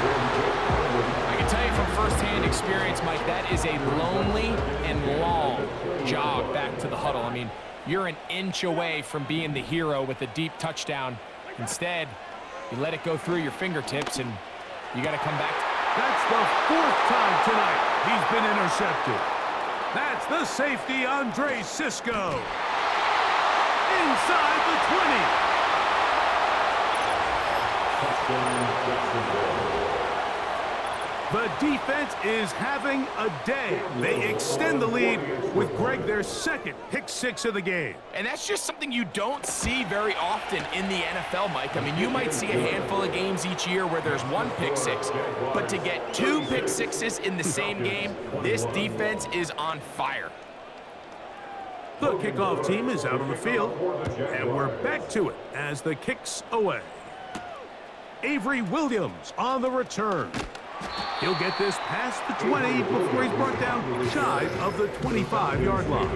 I can tell you from firsthand experience, Mike, that is a lonely and long jog back to the huddle. I mean, you're an inch away from being the hero with a deep touchdown. Instead, you let it go through your fingertips, and you got to come back. That's the 4th time tonight he's been intercepted. That's the safety, Andre Sisco. Inside the 20. The defense is having a day. They extend the lead with Greg their 2nd pick-6 of the game. And that's just something you don't see very often in the NFL, Mike. I mean, you might see a handful of games each year where there's 1 pick-6, but to get 2 pick-6s in the same game, this defense is on fire. The kickoff team is out on the field, and we're back to it as the kick's away. Avery Williams on the return. He'll get this past the 20 before he's brought down shy of the 25-yard line.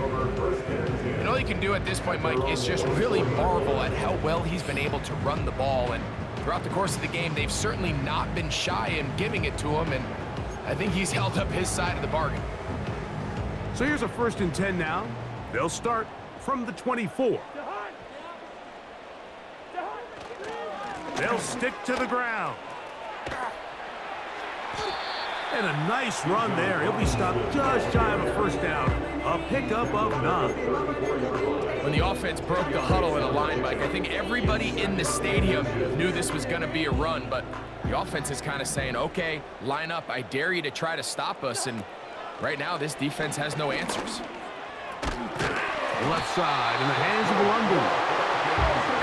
And all you can do at this point, Mike, is just really marvel at how well he's been able to run the ball. And throughout the course of the game, they've certainly not been shy in giving it to him. And I think he's held up his side of the bargain. So here's a 1st and 10 now. They'll start from the 24. They'll stick to the ground. And a nice run there. He'll be stopped just shy of a 1st down. A pickup of 9. When the offense broke the huddle in a line, Mike, I think everybody in the stadium knew this was going to be a run, but the offense is kind of saying, okay, line up. I dare you to try to stop us, and right now this defense has no answers. Left side in the hands of London.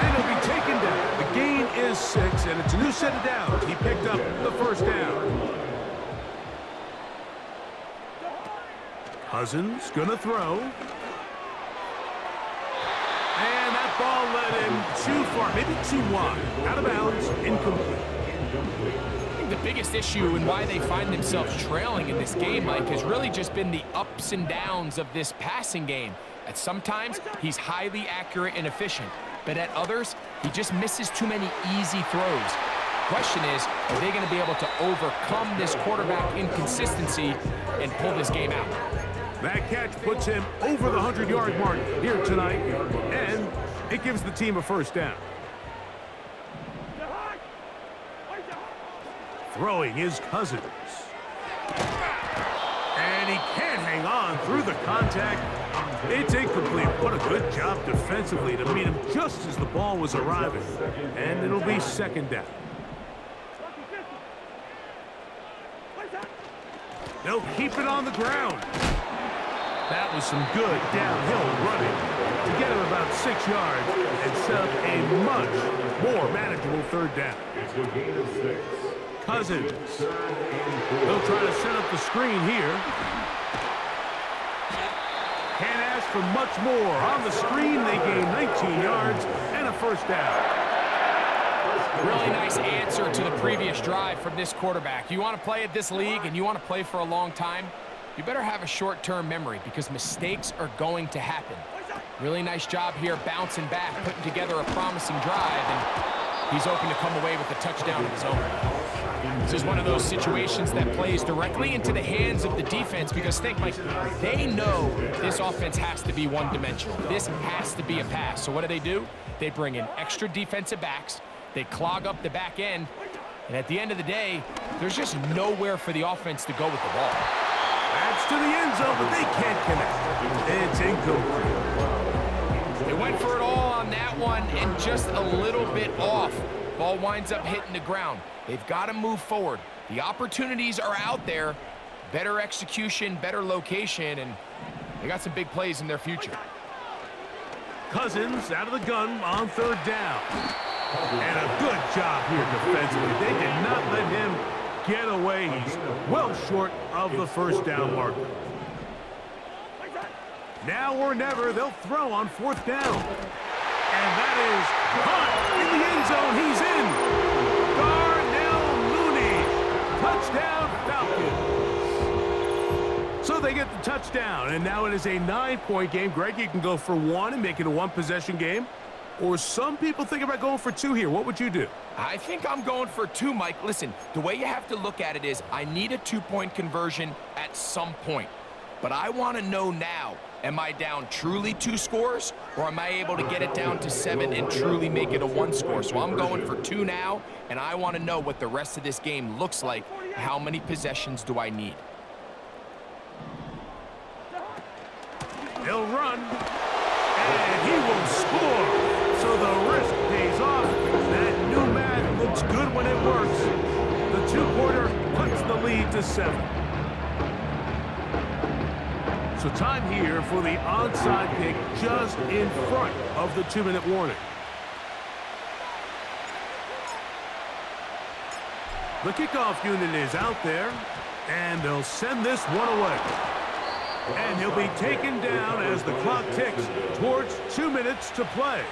And he'll be taken down. The gain is 6, and it's a new set of downs. He picked up the 1st down. Cousins gonna throw. And that ball led him too far, maybe too wide. Out of bounds, incomplete. I think the biggest issue and why they find themselves trailing in this game, Mike, has really just been the ups and downs of this passing game. At sometimes, he's highly accurate and efficient, but at others, he just misses too many easy throws. The question is, are they going to be able to overcome this quarterback inconsistency and pull this game out? That catch puts him over the 100-yard mark here tonight, and it gives the team a 1st down. Throwing is Cousins. And he can't hang on through the contact. It's incomplete. What a good job defensively to meet him just as the ball was arriving. And it'll be 2nd down. They'll keep it on the ground. That was some good downhill running to get him about 6 yards and set up a much more manageable 3rd down. It's a gain of 6. Cousins. They'll try to set up the screen here. Can't ask for much more. On the screen, they gain 19 yards and a 1st down. Really nice answer to the previous drive from this quarterback. You want to play at this league and you want to play for a long time, you better have a short-term memory because mistakes are going to happen. Really nice job here bouncing back, putting together a promising drive, and he's open to come away with a touchdown of his own. This is one of those situations that plays directly into the hands of the defense because think, Mike, they know this offense has to be one-dimensional. This has to be a pass. So what do? They bring in extra defensive backs. They clog up the back end, and at the end of the day, there's just nowhere for the offense to go with the ball. That's to the end zone, but they can't connect. It's incomplete. They went for it all on that one and just a little bit off. Ball winds up hitting the ground. They've got to move forward. The opportunities are out there. Better execution, better location, and they got some big plays in their future. Cousins out of the gun on 3rd down. And a good job here defensively. They did not let him get away. He's well short of the 1st down marker. Now or never, they'll throw on 4th down. And that is caught in the end zone. He's in. Darnell Mooney. Touchdown, Falcons. So they get the touchdown, and now it is a 9-point game. Greg, you can go for 1 and make it a 1-possession game. Or some people think about going for 2 here. What would you do? I think I'm going for 2, Mike. Listen, the way you have to look at it is I need a 2-point conversion at some point. But I want to know now, am I down truly 2 scores, or am I able to get it down to 7 and truly make it a 1 score? So I'm going for 2 now, and I want to know what the rest of this game looks like. How many possessions do I need? He'll run, and he will score. So the risk pays off. That new math looks good when it works. The 2-quarter cuts the lead to 7. So time here for the onside kick just in front of the 2-minute warning. The kickoff unit is out there, and they'll send this one away. And he'll be taken down as the clock ticks towards 2 minutes to play.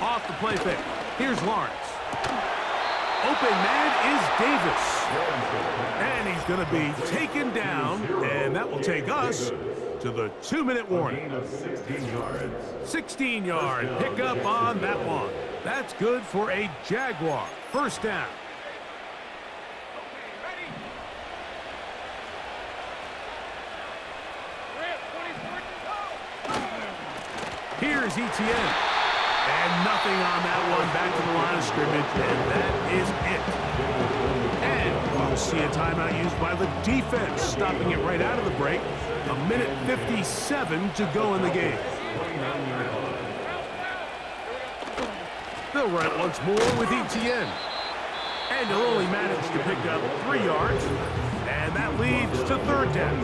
Off the play fake. Here's Lawrence. Open man is Davis. And he's going to be taken down, and that will take us to the 2-minute warning. 16-yard pickup on that one. That's good for a Jaguar first down. Here's ETN. And nothing on that one, back to the line of scrimmage, and that is it. And we'll see a timeout used by the defense, stopping it right out of the break. 1:57 to go in the game. They'll run it once more with ETN. And he'll only manage to pick up 3 yards, and that leads to third down.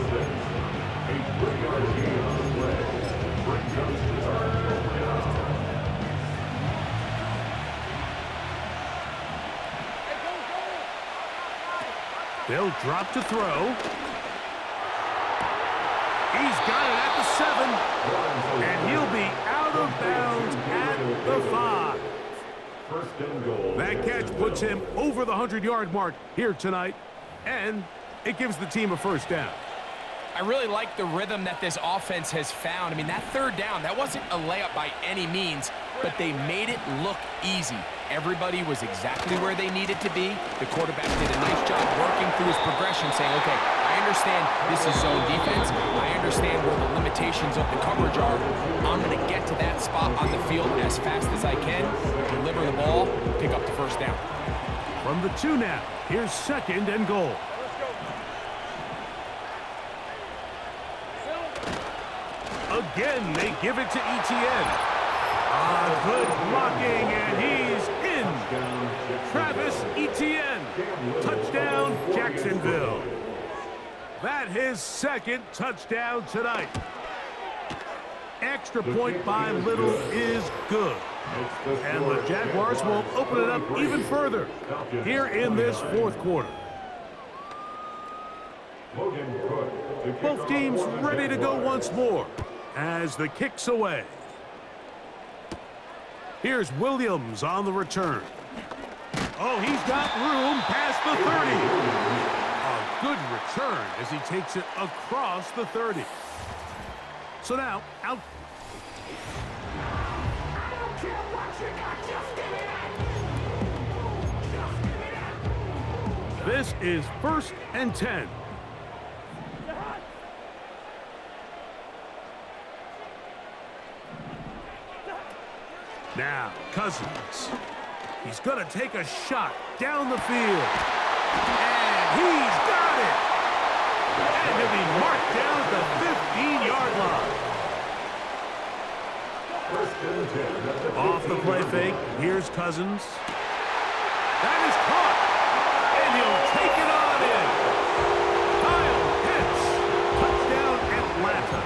They'll drop to throw. He's got it at the 7. And he'll be out of bounds at the 5. That catch puts him over the 100-yard mark here tonight. And it gives the team a first down. I really like the rhythm that this offense has found. I mean, that third down, that wasn't a layup by any means, but they made it look easy. Everybody was exactly where they needed to be. The quarterback did a nice job working through his progression, saying, okay, I understand this is zone defense. I understand where the limitations of the coverage are. I'm going to get to that spot on the field as fast as I can, deliver the ball, pick up the first down. From the 2 now, here's 2nd and goal. Again, they give it to ETN. Good blocking, and he's in. Travis Etienne. Touchdown, Jacksonville. That his 2nd touchdown tonight. Extra point by Little is good. And the Jaguars will open it up even further here in this 4th quarter. Both teams ready to go once more as the kick's away. Here's Williams on the return. Oh, he's got room past the 30. A good return as he takes it across the 30. So now, out. This is 1st and 10. Now, Cousins. He's going to take a shot down the field. And he's got it. And he'll be marked down at the 15-yard line. Off the play fake. Here's Cousins. That is caught. And he'll take it on in. Kyle Pitts. Touchdown, Atlanta.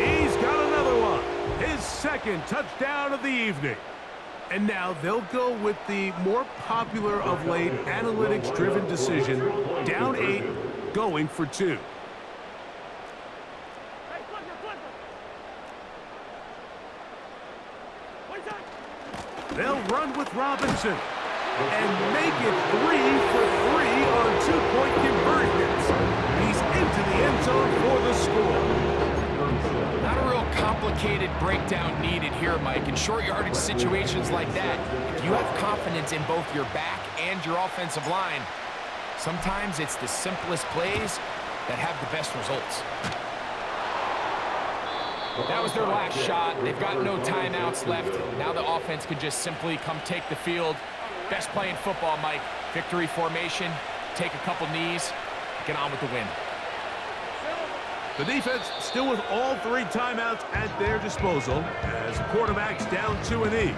He's got another one. His 2nd touchdown of the evening. And now they'll go with the more popular of late analytics-driven decision. Down 8, going for 2. They'll run with Robinson and make it 3 for 3 on 2-point conversions. He's into the end zone for the score. Not a real complicated breakdown needed here, Mike. In short yardage situations like that, if you have confidence in both your back and your offensive line, sometimes it's the simplest plays that have the best results. That was their last shot. They've got no timeouts left. Now the offense can just simply come take the field. Best play in football, Mike. Victory formation, take a couple knees, get on with the win. The defense still with all 3 timeouts at their disposal as the quarterback's down 2-E.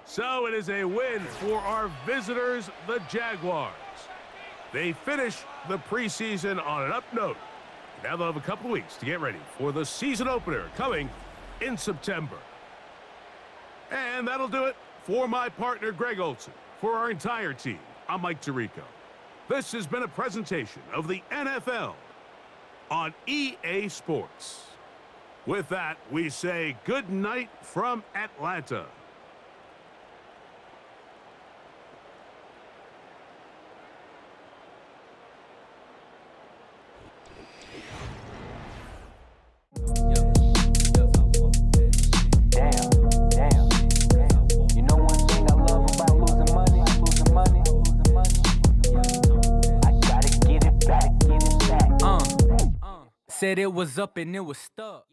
So it is a win for our visitors, the Jaguars. They finish the preseason on an up note. Now they'll have a couple weeks to get ready for the season opener coming in September. And that'll do it for my partner, Greg Olson. For our entire team, I'm Mike Tirico. This has been a presentation of the NFL on EA Sports. With that, we say good night from Atlanta. Said it was up and it was stuck.